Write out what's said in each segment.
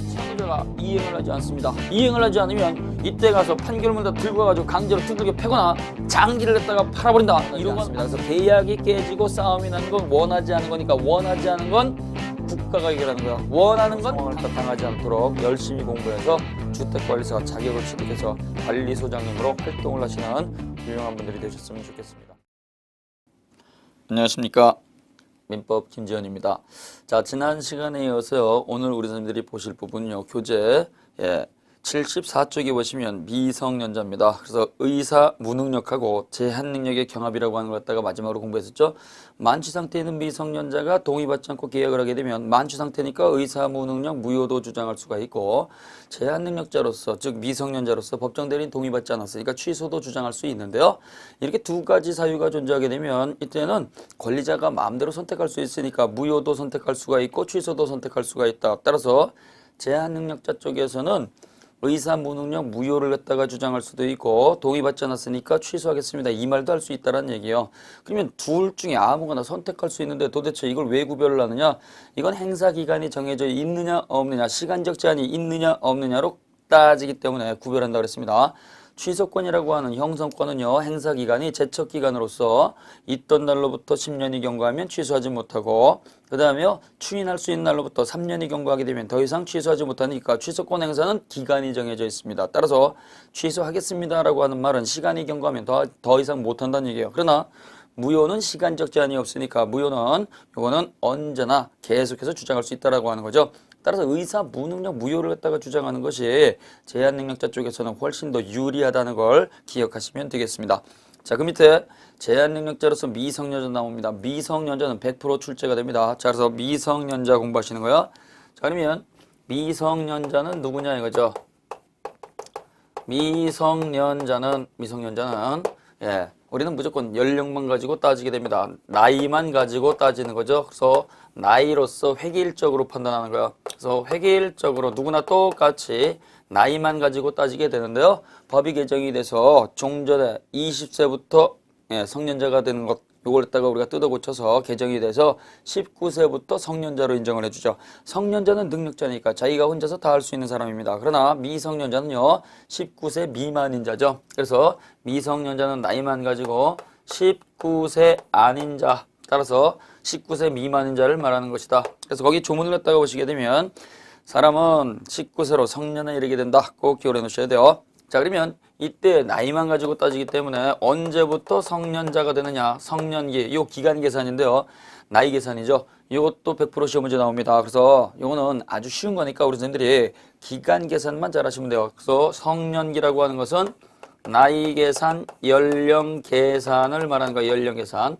사무자가 이행을 하지 않습니다. 이행을 하지 않으면 이때 가서 판결문을 들고 가가지고 강제로 두들겨 패거나 장기를 냈다가 팔아버린다. 이런 겁니다. 그래서 계약이 깨지고 싸움이 나는 건 원하지 않은 거니까 원하지 않은 건 국가가 해결하는 거야. 원하는 건 상황을 당하지 않도록 열심히 공부해서 주택관리사 자격을 취득해서 관리소장님으로 활동을 하시는 훌륭한 분들이 되셨으면 좋겠습니다. 안녕하십니까. 민법 김지현입니다. 자, 지난 시간에 이어서 오늘 우리 선생님들이 보실 부분은요. 교재 74쪽에 보시면 미성년자입니다. 그래서 의사 무능력하고 제한 능력의 경합이라고 하는 걸 갖다가 마지막으로 공부했었죠. 만취 상태에 있는 미성년자가 동의받지 않고 계약을 하게 되면 만취 상태니까 의사 무능력 무효도 주장할 수가 있고, 제한 능력자로서 즉 미성년자로서 법정 대리인 동의받지 않았으니까 취소도 주장할 수 있는데요. 이렇게 두 가지 사유가 존재하게 되면 이때는 권리자가 마음대로 선택할 수 있으니까 무효도 선택할 수가 있고 취소도 선택할 수가 있다. 따라서 제한 능력자 쪽에서는 의사 무능력 무효를 갖다가 주장할 수도 있고 동의받지 않았으니까 취소하겠습니다. 이 말도 할 수 있다는 얘기예요. 그러면 둘 중에 아무거나 선택할 수 있는데 도대체 이걸 왜 구별을 하느냐? 이건 행사 기간이 정해져 있느냐 없느냐, 시간적 제한이 있느냐 없느냐로 따지기 때문에 구별한다고 그랬습니다. 취소권이라고 하는 형성권은요, 행사 기간이 제척 기간으로서 있던 날로부터 10년이 경과하면 취소하지 못하고, 그 다음에요 추인할 수 있는 날로부터 3년이 경과하게 되면 더 이상 취소하지 못하니까 취소권 행사는 기간이 정해져 있습니다. 따라서 취소하겠습니다라고 하는 말은 시간이 경과하면 더 이상 못한다는 얘기예요. 그러나 무효는 시간적 제한이 없으니까 무효는 요거는 언제나 계속해서 주장할 수 있다라고 하는 거죠. 따라서 의사 무능력 무효를 갖다가 주장하는 것이 제한 능력자 쪽에서는 훨씬 더 유리하다는 걸 기억하시면 되겠습니다. 자, 그 밑에 제한 능력자로서 미성년자 나옵니다. 미성년자는 100% 출제가 됩니다. 자, 그래서 미성년자 공부하시는 거야. 자, 그러면 미성년자는 누구냐 이거죠. 미성년자는 우리는 무조건 연령만 가지고 따지게 됩니다. 나이만 가지고 따지는 거죠. 그래서 나이로서 획일적으로 판단하는 거예요. 그래서 획일적으로 누구나 똑같이 나이만 가지고 따지게 되는데요. 법이 개정이 돼서 종전에 20세부터 성년자가 되는 것, 요걸 갖다가 우리가 뜯어 고쳐서 개정이 돼서 19세부터 성년자로 인정을 해주죠. 성년자는 능력자니까 자기가 혼자서 다 할 수 있는 사람입니다. 그러나 미성년자는요 19세 미만인 자죠. 그래서 미성년자는 나이만 가지고 19세 아닌 자, 따라서 19세 미만인 자를 말하는 것이다. 그래서 거기 조문을 갖다가 보시게 되면 사람은 19세로 성년에 이르게 된다. 꼭 기억해 놓으셔야 돼요. 자, 그러면 이때 나이만 가지고 따지기 때문에 언제부터 성년자가 되느냐, 성년기, 요 기간 계산인데요. 나이 계산이죠. 이것도 100% 시험 문제 나옵니다. 그래서 요거는 아주 쉬운 거니까 우리 선생님들이 기간 계산만 잘 하시면 돼요. 그래서 성년기라고 하는 것은 나이 계산, 연령 계산을 말하는 거예요. 연령 계산.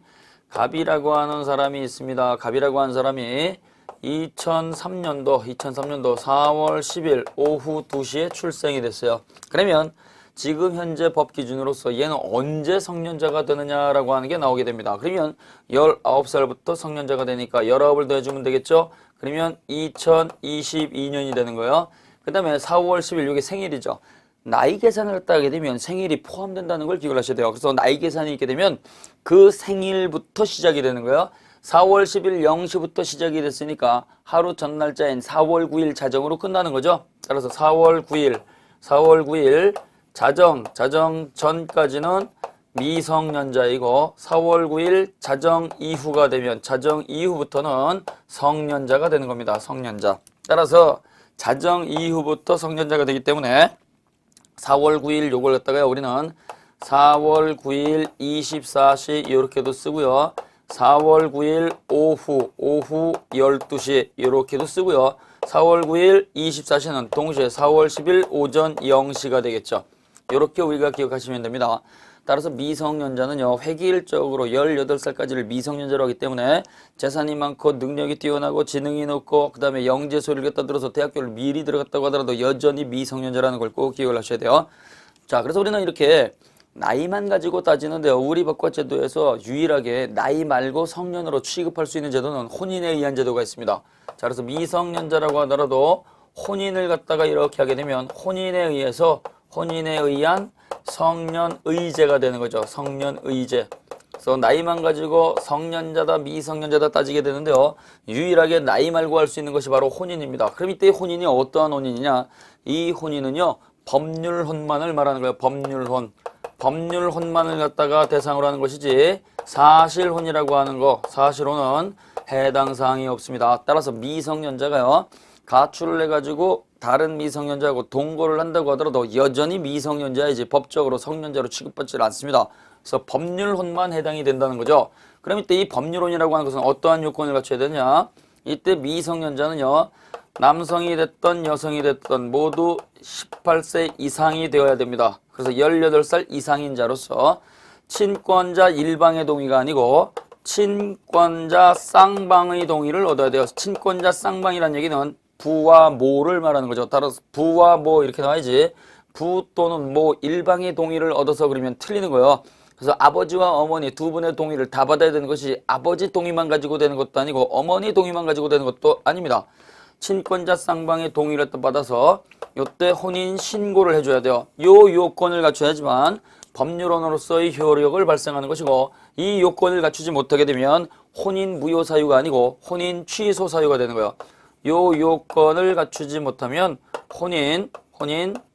갑이라고 하는 사람이 있습니다. 갑이라고 하는 사람이 2003년도 4월 10일 오후 2시에 출생이 됐어요. 그러면 지금 현재 법 기준으로서 얘는 언제 성년자가 되느냐라고 하는 게 나오게 됩니다. 그러면 19살부터 성년자가 되니까 19을 더해주면 되겠죠? 그러면 2022년이 되는 거예요. 그 다음에 4월 10일 이게 생일이죠. 나이 계산을 했다 하게 되면 생일이 포함된다는 걸 기억을 하셔야 돼요. 그래서 나이 계산이 있게 되면 그 생일부터 시작이 되는 거예요. 4월 10일 0시부터 시작이 됐으니까 하루 전 날짜인 4월 9일 자정으로 끝나는 거죠. 따라서 4월 9일 자정 전까지는 미성년자이고 4월 9일 자정 이후가 되면 자정 이후부터는 성년자가 되는 겁니다. 성년자. 따라서 자정 이후부터 성년자가 되기 때문에 4월 9일 요걸 갖다가 우리는 4월 9일 24시 이렇게도 쓰고요. 4월 9일 오후 12시 이렇게도 쓰고요. 4월 9일 24시는 동시에 4월 10일 오전 0시가 되겠죠. 이렇게 우리가 기억하시면 됩니다. 따라서 미성년자는요 획일적으로 18살까지를 미성년자로 하기 때문에 재산이 많고 능력이 뛰어나고 지능이 높고 그 다음에 영재 소리를 갖다 들어서 대학교를 미리 들어갔다고 하더라도 여전히 미성년자라는 걸 꼭 기억을 하셔야 돼요. 자, 그래서 우리는 이렇게 나이만 가지고 따지는데요. 우리 법과 제도에서 유일하게 나이 말고 성년으로 취급할 수 있는 제도는 혼인에 의한 제도가 있습니다. 자, 그래서 미성년자라고 하더라도 혼인을 갖다가 이렇게 하게 되면 혼인에 의한 성년의제가 되는 거죠. 성년의제. 그래서 나이만 가지고 성년자다 미성년자다 따지게 되는데요. 유일하게 나이 말고 할 수 있는 것이 바로 혼인입니다. 그럼 이때 혼인이 어떠한 혼인이냐? 이 혼인은요. 법률혼만을 말하는 거예요. 법률혼. 법률혼만을 갖다가 대상으로 하는 것이지 사실혼이라고 하는 거, 사실혼은 해당 사항이 없습니다. 따라서 미성년자가요. 가출을 해가지고 다른 미성년자하고 동거를 한다고 하더라도 여전히 미성년자이지 법적으로 성년자로 취급받지 않습니다. 그래서 법률혼만 해당이 된다는 거죠. 그럼 이때 이 법률혼이라고 하는 것은 어떠한 요건을 갖춰야 되냐? 이때 미성년자는요. 남성이 됐던 여성이 됐던 모두 18세 이상이 되어야 됩니다. 그래서 18살 이상인 자로서 친권자 일방의 동의가 아니고 친권자 쌍방의 동의를 얻어야 돼요. 친권자 쌍방이라는 얘기는 부와 모를 말하는 거죠. 따라서 부와 모 이렇게 나와야지 부 또는 모 일방의 동의를 얻어서 그러면 틀리는 거예요. 그래서 아버지와 어머니 두 분의 동의를 다 받아야 되는 것이 아버지 동의만 가지고 되는 것도 아니고 어머니 동의만 가지고 되는 것도 아닙니다. 친권자 쌍방의 동의를 받아서 이때 혼인 신고를 해줘야 돼요. 요 요건을 갖춰야지만 법률혼으로서의 효력을 발생하는 것이고 이 요건을 갖추지 못하게 되면 혼인 무효 사유가 아니고 혼인 취소 사유가 되는 거예요. 요 요건을 갖추지 못하면 혼인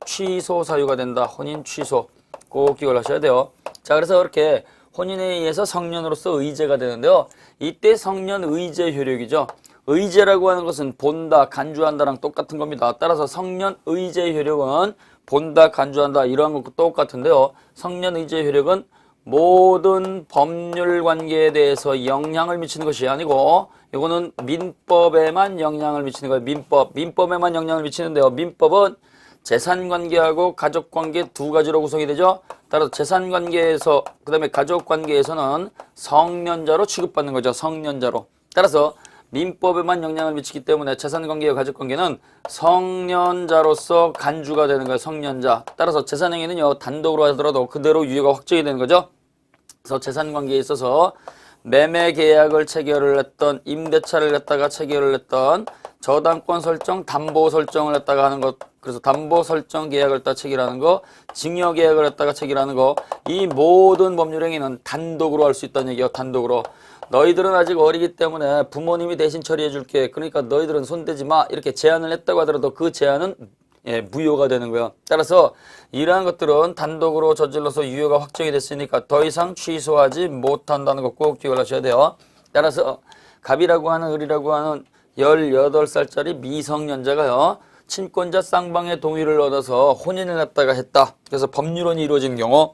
취소 사유가 된다. 혼인 취소. 꼭 기억을 하셔야 돼요. 자, 그래서 이렇게 혼인에 의해서 성년으로서 의제가 되는데요. 이때 성년 의제 효력이죠. 의제라고 하는 것은 본다, 간주한다랑 똑같은 겁니다. 따라서 성년 의제 효력은 본다, 간주한다 이러한 것과 똑같은데요. 성년 의제 효력은 모든 법률 관계에 대해서 영향을 미치는 것이 아니고 이거는 민법에만 영향을 미치는 거예요. 민법에만 영향을 미치는데요. 민법은 재산관계하고 가족관계 두 가지로 구성이 되죠. 따라서 재산관계에서 그 다음에 가족관계에서는 성년자로 취급받는 거죠. 성년자로. 따라서 민법에만 영향을 미치기 때문에 재산관계와 가족관계는 성년자로서 간주가 되는 거예요. 성년자. 따라서 재산행위는요. 단독으로 하더라도 그대로 유효가 확정이 되는 거죠. 그래서 재산관계에 있어서 매매 계약을 체결을 했던 임대차를 갖다가 체결을 했던 저당권 설정, 담보 설정을 갖다가 하는 것, 그래서 담보 설정 계약을 갖다 체결하는 거, 증여 계약을 갖다가 체결하는 거, 이 모든 법률 행위는 단독으로 할 수 있다는 얘기예요. 단독으로. 너희들은 아직 어리기 때문에 부모님이 대신 처리해 줄게. 그러니까 너희들은 손대지 마. 이렇게 제안을 했다고 하더라도 그 제안은 무효가 되는 거예요. 따라서 이러한 것들은 단독으로 저질러서 유효가 확정이 됐으니까 더 이상 취소하지 못한다는 거 꼭 기억을 하셔야 돼요. 따라서 갑이라고 하는 을이라고 하는 18살짜리 미성년자가요. 친권자 쌍방의 동의를 얻어서 혼인을 갖다가 했다. 그래서 법률혼이 이루어진 경우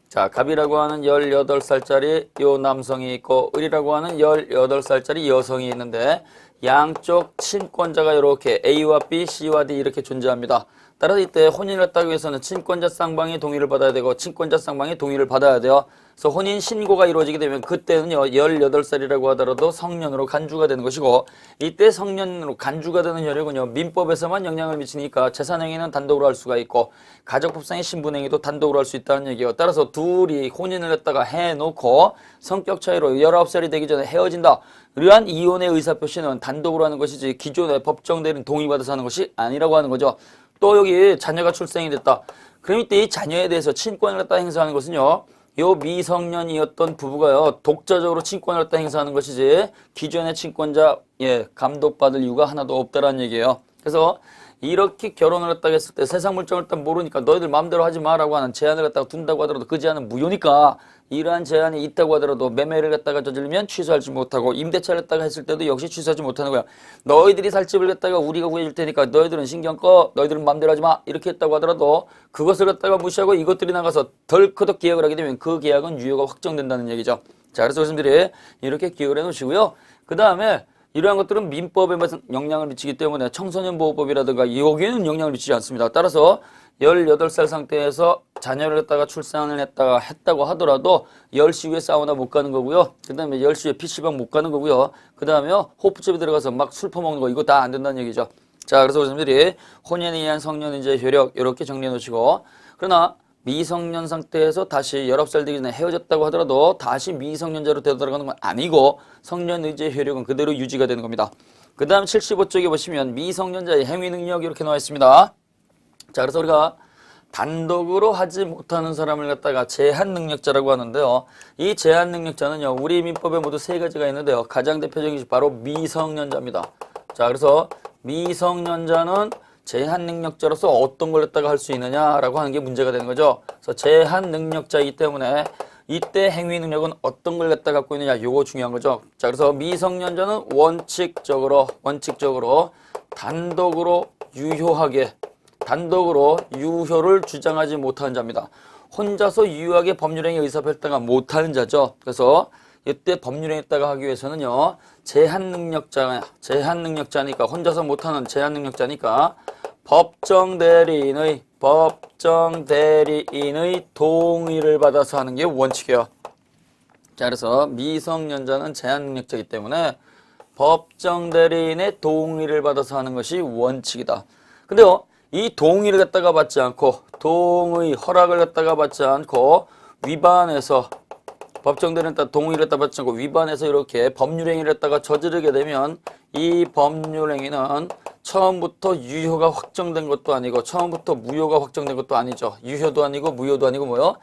자, 갑이라고 하는 18살짜리 요 남성이 있고 을이라고 하는 18살짜리 여성이 있는데 양쪽 친권자가 이렇게 A와 B, C와 D 이렇게 존재합니다. 따라서 이때 혼인을 했다고 해서는 친권자 쌍방의 동의를 받아야 되고 친권자 쌍방의 동의를 받아야 돼요. 그래서 혼인 신고가 이루어지게 되면 그때는요 18살이라고 하더라도 성년으로 간주가 되는 것이고 이때 성년으로 간주가 되는 효력은요 민법에서만 영향을 미치니까 재산행위는 단독으로 할 수가 있고 가족법상의 신분행위도 단독으로 할 수 있다는 얘기예요. 따라서 둘이 혼인을 했다가 해놓고 성격 차이로 19살이 되기 전에 헤어진다. 이러한 이혼의 의사표시는 단독으로 하는 것이지 기존의 법정 대리인 동의받아서 하는 것이 아니라고 하는 거죠. 또 여기 자녀가 출생이 됐다. 그럼 이때 이 자녀에 대해서 친권을 갖다 행사하는 것은요. 요 미성년이었던 부부가요. 독자적으로 친권을 갖다 행사하는 것이지 기존의 친권자 감독받을 이유가 하나도 없다라는 얘기예요. 그래서 이렇게 결혼을 했다고 했을 때 세상 물정을 일단 모르니까 너희들 마음대로 하지 마라고 하는 제한을 갖다가 둔다고 하더라도 그 제한은 무효니까 이러한 제한이 있다고 하더라도 매매를 갖다가 저지르면 취소하지 못하고 임대차를 갖다가 했을 때도 역시 취소하지 못하는 거야. 너희들이 살 집을 갖다가 우리가 구해줄 테니까 너희들은 신경 꺼. 너희들은 마음대로 하지 마. 이렇게 했다고 하더라도 그것을 갖다가 무시하고 이것들이 나가서 덜커덕 계약을 하게 되면 그 계약은 유효가 확정된다는 얘기죠. 자, 그래서 교수님들이 이렇게 기억을 해 놓으시고요. 그 다음에 이러한 것들은 민법에만 영향을 미치기 때문에 청소년보호법이라든가 여기에는 영향을 미치지 않습니다. 따라서 18살 상태에서 자녀를 갖다가 출산을 했다고 하더라도 10시 후에 사우나 못 가는 거고요. 그 다음에 10시에 PC방 못 가는 거고요. 그 다음에 호프집에 들어가서 막 술 퍼먹는 거 이거 다 안 된다는 얘기죠. 자, 그래서 교수님들이 혼인에 의한 성년인재 효력 이렇게 정리해 놓으시고 그러나 미성년 상태에서 다시 19살 되기 전에 헤어졌다고 하더라도 다시 미성년자로 되돌아가는 건 아니고 성년 의제 효력은 그대로 유지가 되는 겁니다. 그 다음 75쪽에 보시면 미성년자의 행위 능력 이렇게 나와 있습니다. 자, 그래서 우리가 단독으로 하지 못하는 사람을 갖다가 제한 능력자라고 하는데요. 이 제한 능력자는요, 우리 민법에 모두 세 가지가 있는데요. 가장 대표적인 것이 바로 미성년자입니다. 자, 그래서 미성년자는 제한 능력자로서 어떤 걸 갖다가 할 수 있느냐라고 하는 게 문제가 되는 거죠. 그래서 제한 능력자이기 때문에 이때 행위 능력은 어떤 걸 갖다 갖고 있느냐, 요거 중요한 거죠. 자, 그래서 미성년자는 원칙적으로 단독으로 유효를 주장하지 못하는 자입니다. 혼자서 유효하게 법률행위 의사표시가 못하는 자죠. 그래서 이때 법률행위했다가 하기 위해서는요, 제한 능력자니까 혼자서 못하는 제한 능력자니까 법정 대리인의 동의를 받아서 하는 게 원칙이에요. 자, 그래서 미성년자는 제한 능력자이기 때문에 법정 대리인의 동의를 받아서 하는 것이 원칙이다. 근데요, 이 동의를 갖다가 받지 않고 허락을 갖다가 받지 않고 위반해서 법정 대리인 동의를 갖다가 받지 않고 위반해서 이렇게 법률행위를 갖다가 저지르게 되면 이 법률행위는 처음부터 유효가 확정된 것도 아니고 처음부터 무효가 확정된 것도 아니죠. 유효도 아니고 무효도 아니고 뭐요?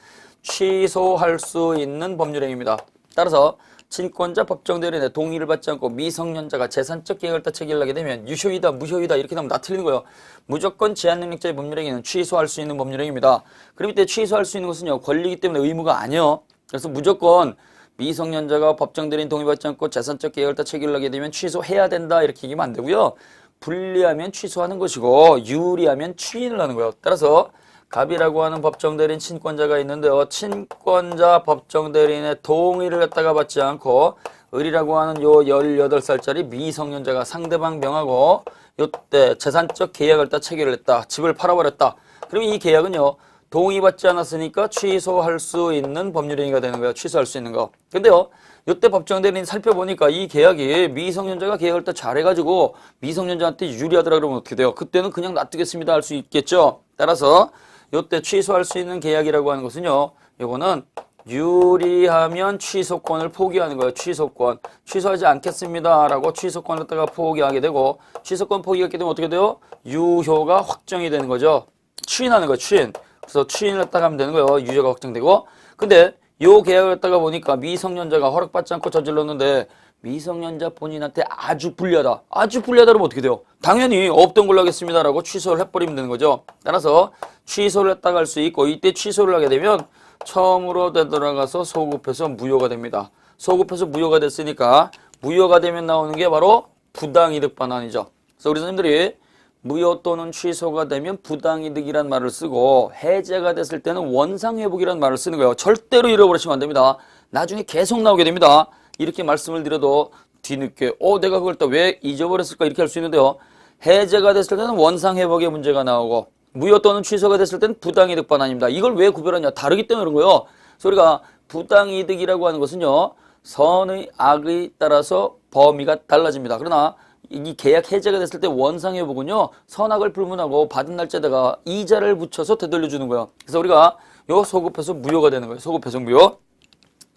취소할 수 있는 법률행위입니다. 따라서 친권자 법정 대리인의 동의를 받지 않고 미성년자가 재산적 계획을 따 체결을 하게 되면 유효이다 무효이다 이렇게 나오면 다 틀리는 거예요. 무조건 제한 능력자의 법률행위는 취소할 수 있는 법률행위입니다. 그럼 이때 취소할 수 있는 것은요, 권리이기 때문에 의무가 아니에요. 그래서 무조건 미성년자가 법정 대리인 동의받지 않고 재산적 계획을 따 체결을 하게 되면 취소해야 된다 이렇게 얘기하면 안 되고요. 불리하면 취소하는 것이고 유리하면 추인을 하는 거예요. 따라서 갑이라고 하는 법정 대리인 친권자가 있는데요. 친권자 법정 대리인의 동의를 갖다가 받지 않고 을이라고 하는 요 18살짜리 미성년자가 상대방 명하고 요때 재산적 계약을 따 체결을 했다. 집을 팔아버렸다. 그러면 이 계약은요, 동의받지 않았으니까 취소할 수 있는 법률행위가 되는 거예요. 취소할 수 있는 거. 근데요, 이때 법정 대리인 살펴보니까 이 계약이 미성년자가 계약을 다 잘해가지고 미성년자한테 유리하더라 그러면 어떻게 돼요? 그때는 그냥 놔두겠습니다 할 수 있겠죠. 따라서 이때 취소할 수 있는 계약이라고 하는 것은요, 요거는 유리하면 취소권을 포기하는 거예요. 취소권. 취소하지 않겠습니다 라고 취소권을 갖다가 포기하게 되고, 취소권 포기하게 되면 어떻게 돼요? 유효가 확정이 되는 거죠. 추인하는 거예요. 추인. 그래서 추인을 갖다가 하면 되는 거예요. 유효가 확정되고. 근데 요 계약을 갖다가 보니까 미성년자가 허락받지 않고 저질렀는데 미성년자 본인한테 아주 불리하다. 아주 불리하다 그러면 어떻게 돼요? 당연히 없던 걸로 하겠습니다라고 취소를 해버리면 되는 거죠. 따라서 취소를 했다가 할 수 있고, 이때 취소를 하게 되면 처음으로 되돌아가서 소급해서 무효가 됩니다. 소급해서 무효가 됐으니까 무효가 되면 나오는 게 바로 부당이득 반환이죠. 그래서 우리 선생님들이 무효 또는 취소가 되면 부당이득이란 말을 쓰고 해제가 됐을 때는 원상회복이란 말을 쓰는 거예요. 절대로 잃어버리시면 안 됩니다. 나중에 계속 나오게 됩니다. 이렇게 말씀을 드려도 뒤늦게 내가 그걸 또 왜 잊어버렸을까 이렇게 할 수 있는데요. 해제가 됐을 때는 원상회복의 문제가 나오고 무효 또는 취소가 됐을 때는 부당이득 반환입니다. 이걸 왜 구별하냐? 다르기 때문에 그런 거예요. 그래서 우리가 부당이득이라고 하는 것은요, 선의 악에 따라서 범위가 달라집니다. 그러나 이 계약 해제가 됐을 때 원상회복은요, 선악을 불문하고 받은 날짜에다가 이자를 붙여서 되돌려주는 거예요. 그래서 우리가 요 소급해서 무효가 되는 거예요. 소급해서 무효.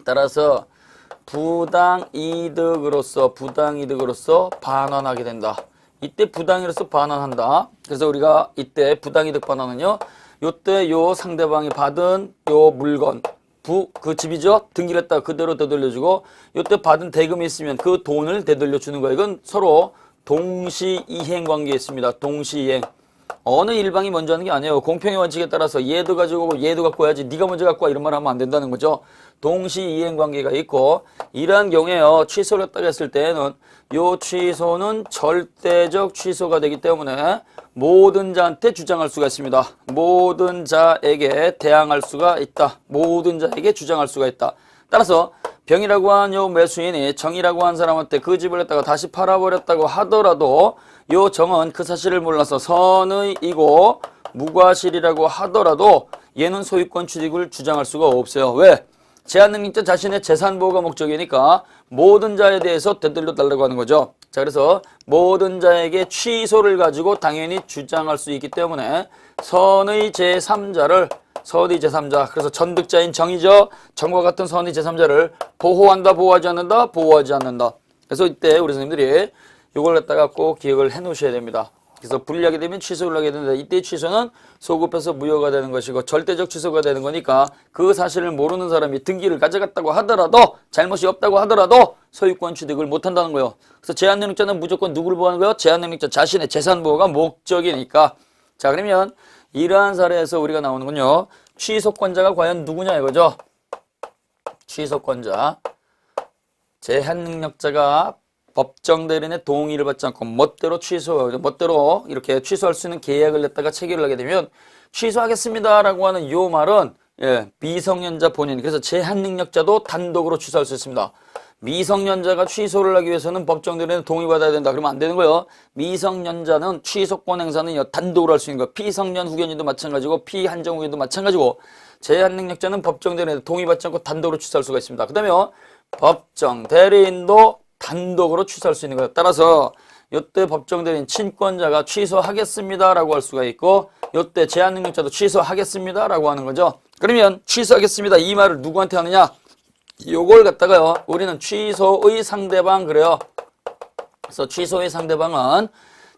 따라서 부당이득으로서 반환하게 된다. 이때 부당이로서 반환한다. 그래서 우리가 이때 부당이득 반환은요, 요때 요 상대방이 받은 요 물건, 그 집이죠. 등기를 했다가 그대로 되돌려주고, 요때 받은 대금이 있으면 그 돈을 되돌려주는 거예요. 이건 서로 동시이행 관계에 있습니다. 동시이행. 어느 일방이 먼저 하는 게 아니에요. 공평의 원칙에 따라서 얘도 가지고 오고 얘도 갖고 와야지 네가 먼저 갖고 와 이런 말 하면 안 된다는 거죠. 동시이행 관계가 있고, 이러한 경우에요, 취소를 했다고 했을 때는 요 취소는 절대적 취소가 되기 때문에 모든 자한테 주장할 수가 있습니다. 모든 자에게 대항할 수가 있다. 모든 자에게 주장할 수가 있다. 따라서 병이라고 한 요 매수인이 정이라고 한 사람한테 그 집을 갖다가 다시 팔아버렸다고 하더라도 요 정은 그 사실을 몰라서 선의이고 무과실이라고 하더라도 얘는 소유권 취득을 주장할 수가 없어요. 왜? 제한능력자 자신의 재산 보호가 목적이니까 모든 자에 대해서 되돌려 달라고 하는 거죠. 자, 그래서 모든 자에게 취소를 가지고 당연히 주장할 수 있기 때문에 선의 제3자를 그래서 전득자인 정이죠. 정과 같은 선의 제3자를 보호한다, 보호하지 않는다, 보호하지 않는다. 그래서 이때 우리 선생님들이 이걸 갖다가 꼭 기억을 해 놓으셔야 됩니다. 그래서 불리하게 되면 취소를 하게 되는데 이때 취소는 소급해서 무효가 되는 것이고 절대적 취소가 되는 거니까 그 사실을 모르는 사람이 등기를 가져갔다고 하더라도 잘못이 없다고 하더라도 소유권 취득을 못한다는 거예요. 그래서 제한능력자는 무조건 누구를 보호하는 거예요? 제한능력자 자신의 재산 보호가 목적이니까. 자, 그러면 이러한 사례에서 우리가 나오는군요. 취소권자가 과연 누구냐 이거죠. 취소권자. 제한능력자가 법정 대리인의 동의를 받지 않고 멋대로 이렇게 취소할 수 있는 계약을 냈다가 체결을 하게 되면 취소하겠습니다라고 하는 요 말은 미성년자 본인, 그래서 제한능력자도 단독으로 취소할 수 있습니다. 미성년자가 취소를 하기 위해서는 법정 대리인의 동의받아야 된다. 그러면 안 되는 거예요. 미성년자는 취소권 행사는 단독으로 할 수 있는 거예요. 피성년 후견인도 마찬가지고 피한정 후견인도 마찬가지고 제한능력자는 법정 대리인의 동의받지 않고 단독으로 취소할 수가 있습니다. 그 다음에 법정 대리인도 단독으로 취소할 수 있는 거예요. 따라서 이때 법정 대리인 친권자가 취소하겠습니다라고 할 수가 있고 이때 제한능력자도 취소하겠습니다라고 하는 거죠. 그러면 취소하겠습니다 이 말을 누구한테 하느냐? 요걸 갖다가요 우리는 취소의 상대방 그래요. 그래서 취소의 상대방은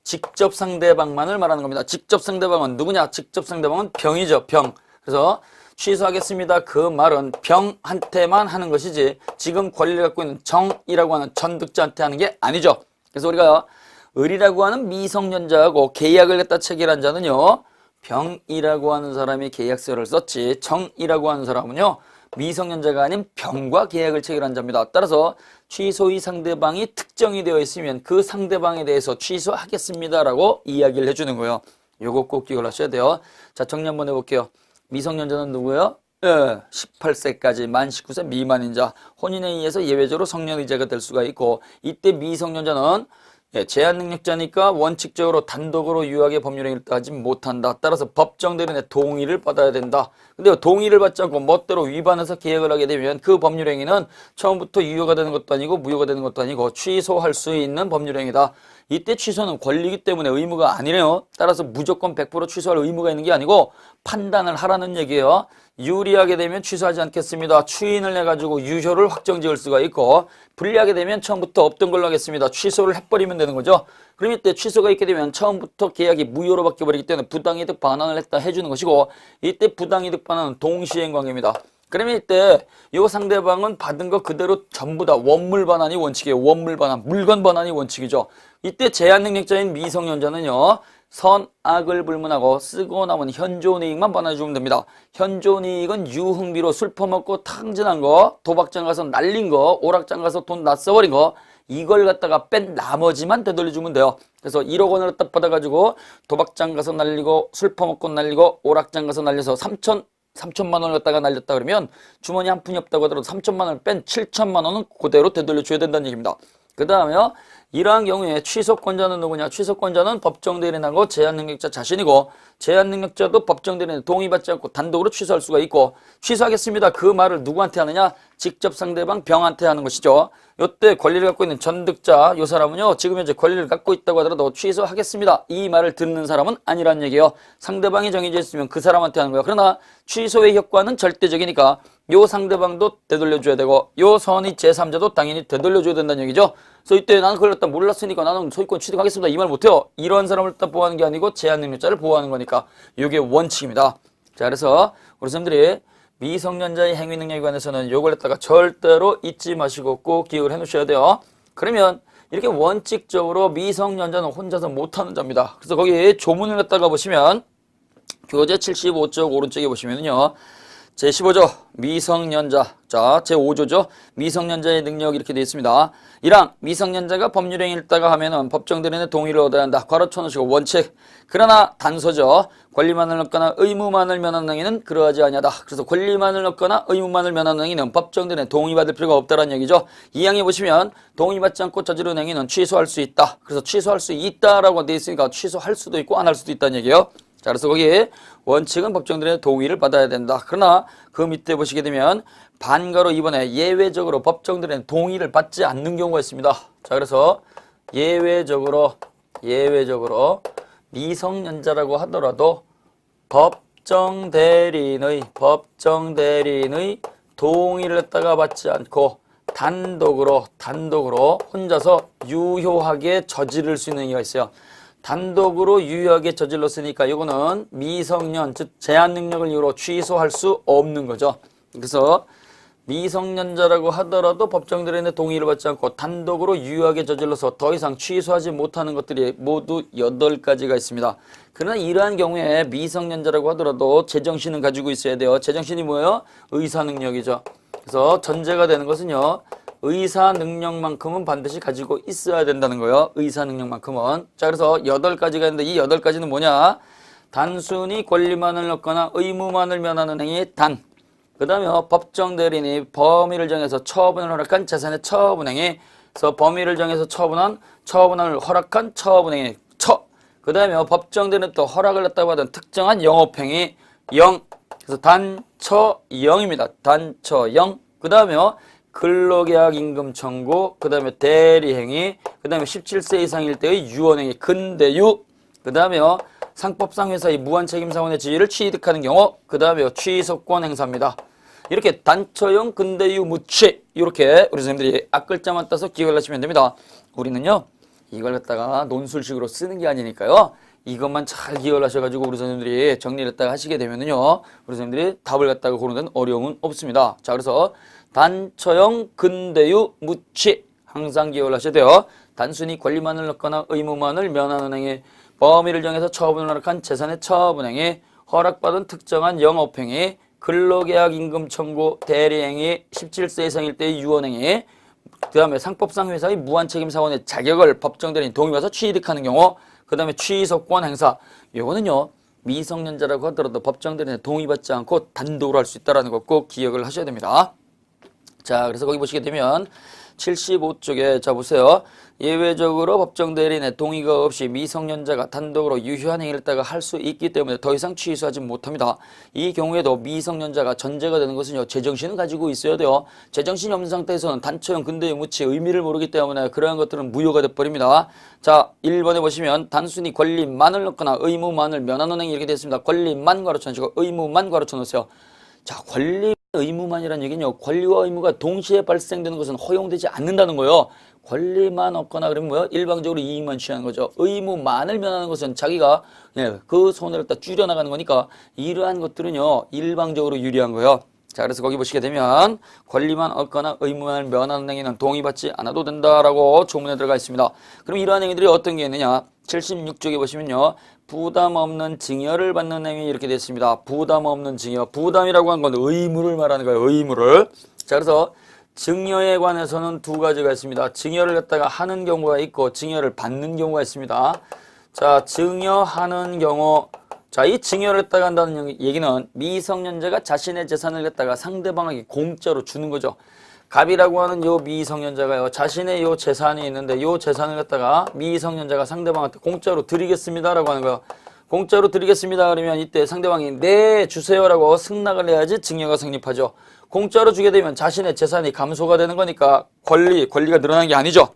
직접 상대방만을 말하는 겁니다. 직접 상대방은 누구냐? 직접 상대방은 병이죠. 병. 그래서 취소하겠습니다 그 말은 병한테만 하는 것이지 지금 권리를 갖고 있는 정이라고 하는 전득자한테 하는 게 아니죠. 그래서 우리가 을이라고 하는 미성년자하고 계약을 갖다 체결한 자는요 병이라고 하는 사람이 계약서를 썼지 정이라고 하는 사람은요 미성년자가 아닌 병과 계약을 체결한 자입니다. 따라서 취소의 상대방이 특정이 되어 있으면 그 상대방에 대해서 취소하겠습니다라고 이야기를 해주는 거예요. 요거 꼭 기억을 하셔야 돼요. 자, 정리 한번 해볼게요. 미성년자는 누구예요? 18세까지 만 19세 미만인 자, 혼인에 의해서 예외적으로 성년의자가 될 수가 있고 이때 미성년자는 제한능력자니까 원칙적으로 단독으로 유효하게 법률행위를 하지 못한다. 따라서 법정 대리인의 동의를 받아야 된다. 근데 동의를 받지 않고 멋대로 위반해서 계약을 하게 되면 그 법률행위는 처음부터 유효가 되는 것도 아니고 무효가 되는 것도 아니고 취소할 수 있는 법률행위다. 이때 취소는 권리이기 때문에 의무가 아니래요. 따라서 무조건 100% 취소할 의무가 있는 게 아니고 판단을 하라는 얘기예요. 유리하게 되면 취소하지 않겠습니다. 추인을 해가지고 유효를 확정지을 수가 있고 불리하게 되면 처음부터 없던 걸로 하겠습니다. 취소를 해버리면 되는 거죠. 그럼 이때 취소가 있게 되면 처음부터 계약이 무효로 바뀌어버리기 때문에 부당이득 반환을 했다 해주는 것이고 이때 부당이득 반환은 동시행 관계입니다. 그러면 이때 이 상대방은 받은 거 그대로 전부 다 원물 반환이 원칙이에요. 원물 반환, 물건 반환이 원칙이죠. 이때 제한능력자인 미성년자는요. 선악을 불문하고 쓰고 남은 현존이익만 반환해주면 됩니다. 현존이익은 유흥비로 술 퍼먹고 탕진한 거, 도박장 가서 날린 거, 오락장 가서 돈 다 써버린 거 이걸 갖다가 뺀 나머지만 되돌려주면 돼요. 그래서 1억 원을 갖다 받아가지고 도박장 가서 날리고 술 퍼먹고 날리고 오락장 가서 날려서 3천만 원을 갖다가 날렸다 그러면 주머니 한 푼이 없다고 하더라도 3천만 원을 뺀 7천만 원은 그대로 되돌려줘야 된다는 얘기입니다. 그 다음에 이러한 경우에 취소권자는 누구냐? 취소권자는 법정 대리인하고 제한능력자 자신이고 제한능력자도 법정 대리인의 동의받지 않고 단독으로 취소할 수가 있고 취소하겠습니다 그 말을 누구한테 하느냐? 직접 상대방 병한테 하는 것이죠. 이때 권리를 갖고 있는 전득자 이 사람은요 지금 현재 권리를 갖고 있다고 하더라도 취소하겠습니다 이 말을 듣는 사람은 아니란 얘기예요. 상대방이 정해져 있으면 그 사람한테 하는 거예요. 그러나 취소의 효과는 절대적이니까 요 상대방도 되돌려줘야 되고 요 선의 제3자도 당연히 되돌려줘야 된다는 얘기죠. 그래서 이때 나는 그걸 갖다 몰랐으니까 나는 소유권 취득하겠습니다 이 말 못해요. 이런 사람을 갖다 보호하는 게 아니고 제한능력자를 보호하는 거니까 이게 원칙입니다. 자, 그래서 우리 선생님들이 미성년자의 행위능력에 관해서는 요걸 갖다가 절대로 잊지 마시고 꼭 기억을 해 놓으셔야 돼요. 그러면 이렇게 원칙적으로 미성년자는 혼자서 못하는 자입니다. 그래서 거기 조문을 갖다가 보시면 교재 75쪽 오른쪽에 보시면은요 제15조 미성년자, 자 제5조죠. 미성년자의 능력 이렇게 되어 있습니다. 1항 미성년자가 법률행위를 했다가 하면은 법정 대리인의 동의를 얻어야 한다. 괄호 쳐놓으시고 원칙. 그러나 단서죠. 권리만을 얻거나 의무만을 면하는 행위는 그러하지 아니하다. 그래서 권리만을 얻거나 의무만을 면하는 행위는 법정 대리인의 동의받을 필요가 없다라는 얘기죠. 2항에 보시면 동의받지 않고 저지른 행위는 취소할 수 있다. 그래서 취소할 수 있다라고 되어 있으니까 취소할 수도 있고 안 할 수도 있다는 얘기예요. 자, 그래서 거기에 원칙은 법정들의 동의를 받아야 된다. 그러나 그 밑에 보시게 되면 반가로 이번에 예외적으로 법정들의 동의를 받지 않는 경우가 있습니다. 자, 그래서 예외적으로 미성년자라고 하더라도 법정 대리인의 동의를 했다가 받지 않고 단독으로 혼자서 유효하게 저지를 수 있는 행위가 있어요. 단독으로 유효하게 저질렀으니까 이거는 미성년, 즉 제한 능력을 이유로 취소할 수 없는 거죠. 그래서 미성년자라고 하더라도 법정대리인의 동의를 받지 않고 단독으로 유효하게 저질러서 더 이상 취소하지 못하는 것들이 모두 8가지가 있습니다. 그러나 이러한 경우에 미성년자라고 하더라도 제정신은 가지고 있어야 돼요. 제정신이 뭐예요? 의사능력이죠. 그래서 전제가 되는 것은요, 의사능력만큼은 반드시 가지고 있어야 된다는 거예요. 의사능력만큼은. 자, 그래서 8가지가 있는데 이 8가지는 뭐냐? 단순히 권리만을 얻거나 의무만을 면하는 행위 단. 그 다음에 법정 대리인이 범위를 정해서 처분을 허락한 재산의 처분행위. 그래서 범위를 정해서 처분을 허락한 처분행위 처. 그 다음에 법정 대리인은 또 허락을 했다고 받은 특정한 영업행위 영. 그래서 단처영입니다. 단처영. 그 다음에 근로계약 임금 청구, 그 다음에 대리행위, 그 다음에 17세 이상일 때의 유언행위 근대유, 그 다음에 상법상 회사의 무한책임사원의 지위를 취득하는 경우, 그 다음에 취소권 행사입니다. 이렇게 단처형, 근대유, 무취 이렇게 우리 선생님들이 앞글자만 따서 기억을 하시면 됩니다. 우리는요 이걸 갖다가 논술식으로 쓰는 게 아니니까요. 이것만 잘 기억을 하셔가지고 우리 선생님들이 정리를 갖다가 하시게 되면은요 우리 선생님들이 답을 갖다가 고르는 데는 어려움은 없습니다. 자, 그래서 단처형, 근대유, 무취 항상 기억을 하셔야 돼요. 단순히 권리만을 얻거나 의무만을 면하는 행위, 범위를 정해서 처분을 허락한 재산의 처분행위, 허락받은 특정한 영업행위, 근로계약 임금 청구, 대리행위, 17세 이상일 때의 유언행위, 그 다음에 상법상 회사의 무한책임사원의 자격을 법정대리인 동의받아서 취득하는 경우, 그 다음에 취소권 행사. 요거는요 미성년자라고 하더라도 법정대리인의 동의받지 않고 단독으로 할 수 있다는 거 꼭 기억을 하셔야 됩니다. 자, 그래서 거기 보시게 되면 75쪽에 자 보세요. 예외적으로 법정대리인의 동의가 없이 미성년자가 단독으로 유효한 행위를 따가 할 수 있기 때문에 더 이상 취소하지 못합니다. 이 경우에도 미성년자가 전제가 되는 것은요 제정신을 가지고 있어야 돼요. 제정신이 없는 상태에서는 단처형, 근대유, 무취 의미를 모르기 때문에 그러한 것들은 무효가 돼버립니다. 자, 1번에 보시면 단순히 권리만을 얻거나 의무만을 면하는 행위 이렇게 되어 있습니다. 권리만 가로쳐 놓으시고 의무만 가로쳐 놓으세요. 자, 권리 의무만이라는 얘기는요 권리와 의무가 동시에 발생되는 것은 허용되지 않는다는 거예요. 권리만 없거나 그러면 뭐요? 일방적으로 이익만 취하는 거죠. 의무만을 면하는 것은 자기가 그 손해를 다 줄여나가는 거니까 이러한 것들은요 일방적으로 유리한 거예요. 자, 그래서 거기 보시게 되면 권리만 얻거나 의무만을 면하는 행위는 동의받지 않아도 된다라고 조문에 들어가 있습니다. 그럼 이러한 행위들이 어떤 게 있느냐? 76쪽에 보시면요 부담 없는 증여를 받는 행위 이렇게 되어 있습니다. 부담 없는 증여. 부담이라고 하는 건 의무를 말하는 거예요. 의무를. 자, 그래서 증여에 관해서는 2가지가 있습니다. 증여를 갖다가 하는 경우가 있고 증여를 받는 경우가 있습니다. 자, 증여하는 경우, 자, 이 증여를 갖다가 한다는 얘기는 미성년자가 자신의 재산을 갖다가 상대방에게 공짜로 주는 거죠. 갑이라고 하는 요 미성년자가요 자신의 요 재산이 있는데 요 재산을 갖다가 미성년자가 상대방한테 공짜로 드리겠습니다라고 하는 거예요. 공짜로 드리겠습니다 그러면 이때 상대방이 네 주세요라고 승낙을 해야지 증여가 성립하죠. 공짜로 주게 되면 자신의 재산이 감소가 되는 거니까 권리가 늘어나는 게 아니죠.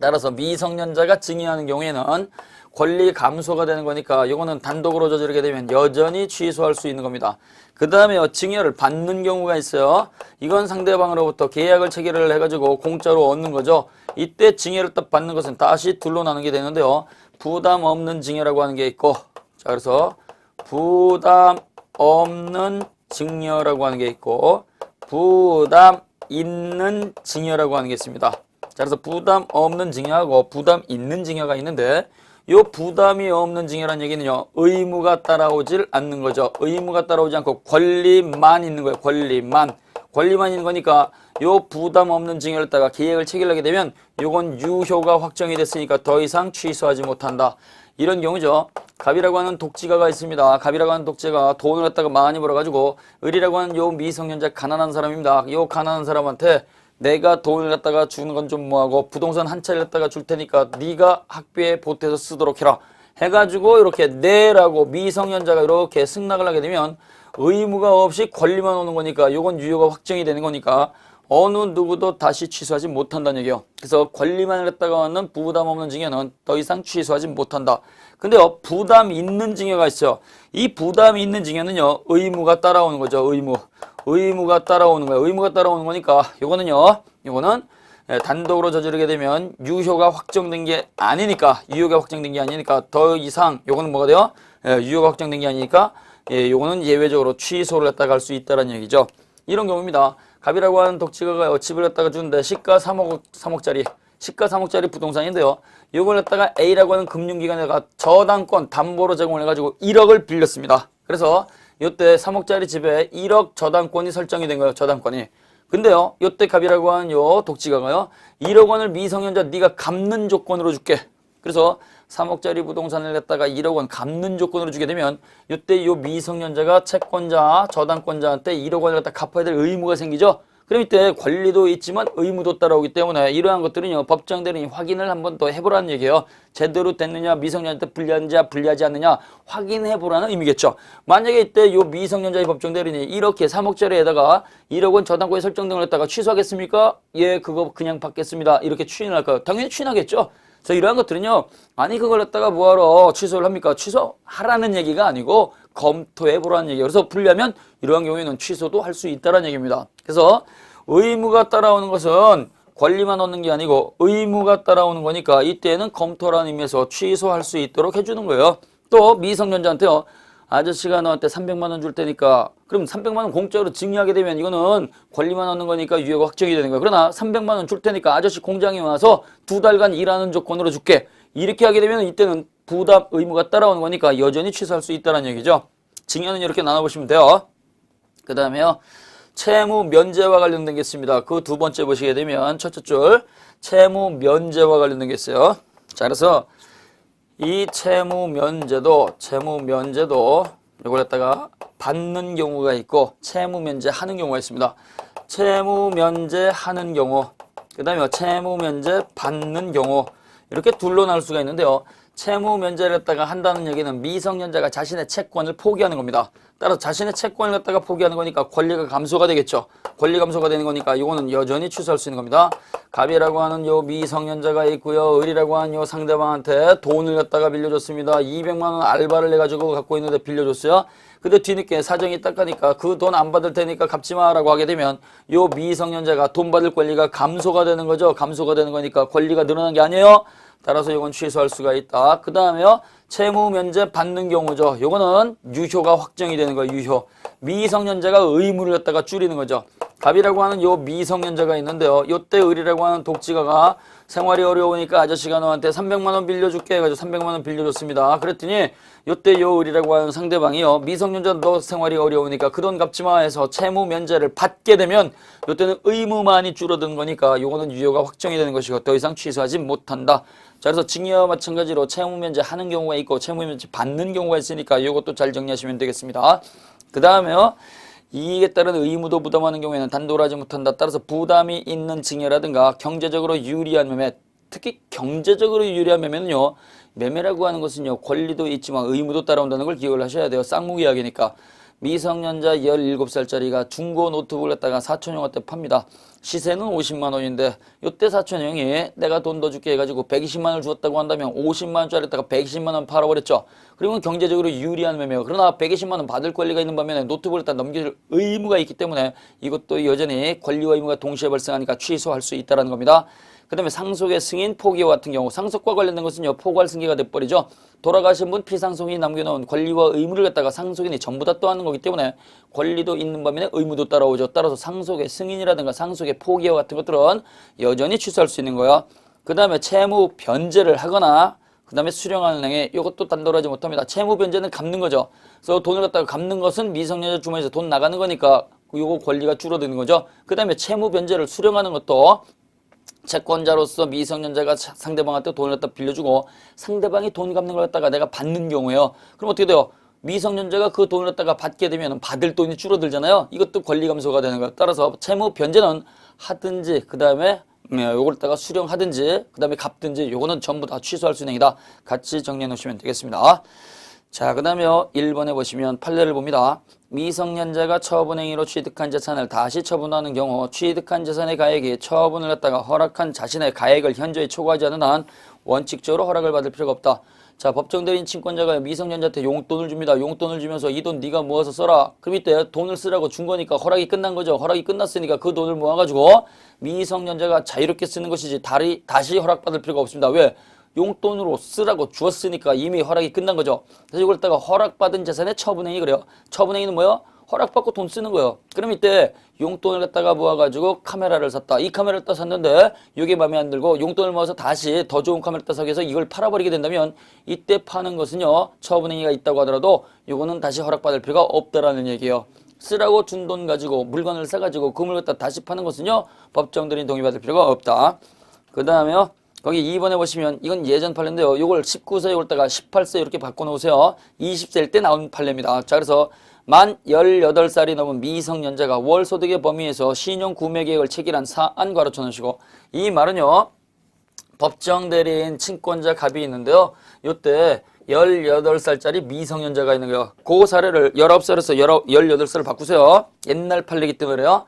따라서 미성년자가 증여하는 경우에는 권리 감소가 되는 거니까 이거는 단독으로 저지르게 되면 여전히 취소할 수 있는 겁니다. 그 다음에 증여를 받는 경우가 있어요. 이건 상대방으로부터 계약을 체결을 해가지고 공짜로 얻는 거죠. 이때 증여를 딱 받는 것은 다시 둘로 나누게 되는데요. 부담 없는 증여라고 하는 게 있고, 자, 그래서 부담 없는 증여라고 하는 게 있고, 부담 있는 증여라고 하는 게 있습니다. 자, 그래서 부담 없는 증여하고 부담 있는 증여가 있는데, 요 부담이 없는 증여라는 얘기는요 의무가 따라오질 않는 거죠. 의무가 따라오지 않고 권리만 있는 거예요. 권리만 있는 거니까 요 부담 없는 증여를 따가 계약을 체결하게 되면 요건 유효가 확정이 됐으니까 더 이상 취소하지 못한다. 이런 경우죠. 갑이라고 하는 독지가가 있습니다. 갑이라고 하는 독지가 돈을 갖다가 많이 벌어가지고 을이라고 하는 요 미성년자 가난한 사람입니다. 요 가난한 사람한테 내가 돈을 갖다가 주는 건 좀 뭐하고 부동산 한 채를 갖다가 줄 테니까 네가 학비에 보태서 쓰도록 해라 해가지고 이렇게 내라고 미성년자가 이렇게 승낙을 하게 되면 의무가 없이 권리만 오는 거니까 요건 유효가 확정이 되는 거니까 어느 누구도 다시 취소하지 못한다는 얘기예요. 그래서 권리만 갖다가 하는 부담 없는 증여는 더 이상 취소하지 못한다. 근데요 부담 있는 증여가 있어요. 이 부담 있는 증여는요 의무가 따라오는 거죠. 의무가 따라오는 거예요. 의무가 따라오는 거니까 요거는 단독으로 저지르게 되면 유효가 확정된 게 아니니까 더 이상 요거는 뭐가 돼요? 유효가 확정된 게 아니니까 요거는 예외적으로 취소를 갖다가 할 수 있다는 얘기죠. 이런 경우입니다. 갑이라고 하는 독지가가요, 집을 갖다가 주는데 시가 3억짜리 부동산인데요. 요걸 갖다가 A라고 하는 금융기관에다가 저당권 담보로 제공을 해가지고 1억을 빌렸습니다. 그래서 요때 3억짜리 집에 1억 저당권이 설정이 된 거예요. 저당권이. 근데요, 요때 갑이라고 하는 요 독지가가요, 1억 원을 미성년자 네가 갚는 조건으로 줄게. 그래서 3억짜리 부동산을 갖다가 1억 원 갚는 조건으로 주게 되면 요때 요 미성년자가 채권자, 저당권자한테 1억 원을 갖다 갚아야 될 의무가 생기죠. 그럼 이때 권리도 있지만 의무도 따라오기 때문에 이러한 것들은요, 법정 대리인이 확인을 한번 더 해보라는 얘기예요. 제대로 됐느냐, 미성년자한테 불리하느냐, 불리하지 않느냐 확인해보라는 의미겠죠. 만약에 이때 요 미성년자의 법정 대리인이 이렇게 3억짜리에다가 1억 원 저당권이 설정된 걸 갖다가 취소하겠습니까? 예, 그거 그냥 받겠습니다. 이렇게 추인을 할까요? 당연히 추인하겠죠. 그래서 이러한 것들은요, 아니 그걸 갖다가 뭐하러 취소를 합니까? 취소하라는 얘기가 아니고 검토해보라는 얘기예요. 그래서 불리하면 이러한 경우에는 취소도 할 수 있다는 얘기입니다. 그래서 의무가 따라오는 것은 권리만 얻는 게 아니고 의무가 따라오는 거니까 이때는 검토라는 의미에서 취소할 수 있도록 해주는 거예요. 또 미성년자한테요, 아저씨가 너한테 300만 원 줄 테니까, 그럼 300만 원 공짜로 증여하게 되면 이거는 권리만 얻는 거니까 유효가 확정이 되는 거예요. 그러나 300만 원 줄 테니까 아저씨 공장에 와서 2달간 일하는 조건으로 줄게. 이렇게 하게 되면 이때는 부담 의무가 따라오는 거니까 여전히 취소할 수 있다는 얘기죠. 증여는 이렇게 나눠보시면 돼요. 그 다음에요, 채무 면제와 관련된 게 있습니다. 그 두 번째 보시게 되면 첫째 줄 채무 면제와 관련된 게 있어요. 자, 그래서 이 채무 면제도 이걸 갖다가 받는 경우가 있고 채무 면제하는 경우가 있습니다. 채무 면제하는 경우, 그 다음에 채무 면제 받는 경우, 이렇게 둘로 나눌 수가 있는데요. 채무 면제를 갖다가 한다는 얘기는 미성년자가 자신의 채권을 포기하는 겁니다. 따라서 자신의 채권을 갖다가 포기하는 거니까 권리가 감소가 되겠죠. 권리 감소가 되는 거니까 이거는 여전히 취소할 수 있는 겁니다. 갑이라고 하는 요 미성년자가 있고요. 을이라고 하는 요 상대방한테 돈을 갖다가 빌려줬습니다. 200만 원 알바를 해가지고 갖고 있는데 빌려줬어요. 근데 뒤늦게 사정이 딱하니까 그 돈 안 받을 테니까 갚지 마라고 하게 되면 요 미성년자가 돈 받을 권리가 감소가 되는 거죠. 감소가 되는 거니까 권리가 늘어난 게 아니에요. 따라서 이건 취소할 수가 있다. 그 다음에요, 채무 면제 받는 경우죠. 요거는 유효가 확정이 되는 거예요. 유효. 미성년자가 의무를 갖다가 줄이는 거죠. 갑이라고 하는 요 미성년자가 있는데요. 요때 을이라고 하는 독지가가 생활이 어려우니까 아저씨가 너한테 300만 원 빌려줄게 해가지고 300만 원 빌려줬습니다. 그랬더니 요때 요 을이라고 하는 상대방이요, 미성년자 너 생활이 어려우니까 그 돈 갚지 마 해서 채무 면제를 받게 되면 요때는 의무만이 줄어든 거니까 요거는 유효가 확정이 되는 것이고 더 이상 취소하지 못한다. 자, 그래서 증여와 마찬가지로 채무 면제 하는 경우가 있고 채무 면제 받는 경우가 있으니까 이것도 잘 정리하시면 되겠습니다. 그 다음에요, 이익에 따른 의무도 부담하는 경우에는 단독으로 하지 못한다. 따라서 부담이 있는 증여라든가 경제적으로 유리한 매매, 특히 경제적으로 유리한 매매는요, 매매라고 하는 것은요, 권리도 있지만 의무도 따라온다는 걸 기억을 하셔야 돼요. 쌍무계약이니까. 미성년자 17살짜리가 중고 노트북을 갖다가 사촌형한테 팝니다. 시세는 50만 원인데 요때 사촌형이 내가 돈 더 줄게 해가지고 120만 원을 주었다고 한다면 50만 원짜리에다가 120만 원 팔아버렸죠. 그리고 경제적으로 유리한 매매예요. 그러나 120만 원 받을 권리가 있는 반면에 노트북을 갖다 넘길 의무가 있기 때문에 이것도 여전히 권리와 의무가 동시에 발생하니까 취소할 수 있다는 겁니다. 그 다음에 상속의 승인, 포기와 같은 경우, 상속과 관련된 것은요, 포괄 승계가 돼버리죠. 돌아가신 분 피상속인이 남겨놓은 권리와 의무를 갖다가 상속인이 전부 다 떠안는 거기 때문에 권리도 있는 반면에 의무도 따라오죠. 따라서 상속의 승인이라든가 상속의 포기와 같은 것들은 여전히 취소할 수 있는 거예요. 그 다음에 채무 변제를 하거나 그 다음에 수령하는 행위, 이것도 단독으로 하지 못합니다. 채무 변제는 갚는 거죠. 그래서 돈을 갖다가 갚는 것은 미성년자 주머니에서 돈 나가는 거니까 요거 권리가 줄어드는 거죠. 그 다음에 채무 변제를 수령하는 것도 채권자로서 미성년자가 상대방한테 돈을 갖다 빌려주고 상대방이 돈 갚는 걸 갖다가 내가 받는 경우에요. 그럼 어떻게 돼요? 미성년자가 그 돈을 갖다가 받게 되면 받을 돈이 줄어들잖아요. 이것도 권리 감소가 되는 거예요. 따라서 채무 변제는 하든지 그 다음에 요걸 갖다가 수령하든지 그 다음에 갚든지 요거는 전부 다 취소할 수 있는 행위다. 같이 정리해 놓으시면 되겠습니다. 자, 그 다음에 1번에 보시면 판례를 봅니다. 미성년자가 처분행위로 취득한 재산을 다시 처분하는 경우 취득한 재산의 가액이 처분을 갖다가 허락한 자신의 가액을 현저히 초과하지 않는 한 원칙적으로 허락을 받을 필요가 없다. 자, 법정대리인 친권자가 미성년자한테 용돈을 줍니다. 용돈을 주면서 이 돈 네가 모아서 써라. 그럼 이때 돈을 쓰라고 준 거니까 허락이 끝난 거죠. 허락이 끝났으니까 그 돈을 모아가지고 미성년자가 자유롭게 쓰는 것이지 다시 허락받을 필요가 없습니다. 왜? 용돈으로 쓰라고 주었으니까 이미 허락이 끝난 거죠. 그래서 이걸 갖다가 허락받은 재산의 처분행위 그래요. 처분행위는 뭐예요? 허락받고 돈 쓰는 거예요. 그럼 이때 용돈을 갖다가 모아가지고 카메라를 샀다. 이 카메라를 따 샀는데 이게 마음에 안 들고 용돈을 모아서 다시 더 좋은 카메라를 따 사기 위해서 이걸 팔아버리게 된다면 이때 파는 것은요. 처분행위가 있다고 하더라도 이거는 다시 허락받을 필요가 없다라는 얘기예요. 쓰라고 준 돈 가지고 물건을 사가지고 그 물건 갖다 다시 파는 것은요. 법정대리인 동의받을 필요가 없다. 그 다음에요. 거기 2번에 보시면 이건 예전 판례인데요. 이걸 19세 이걸다가 18세 이렇게 바꿔놓으세요. 20세일 때 나온 판례입니다. 자, 그래서 만 18살이 넘은 미성년자가 월소득의 범위에서 신용 구매 계획을 체결한 사안 괄호쳐 놓으시고 이 말은요. 법정대리인 친권자 갑이 있는데요. 이때 18살짜리 미성년자가 있는 거예요. 그 사례를 19살에서 18살을 바꾸세요. 옛날 판례이기 때문에 그래요.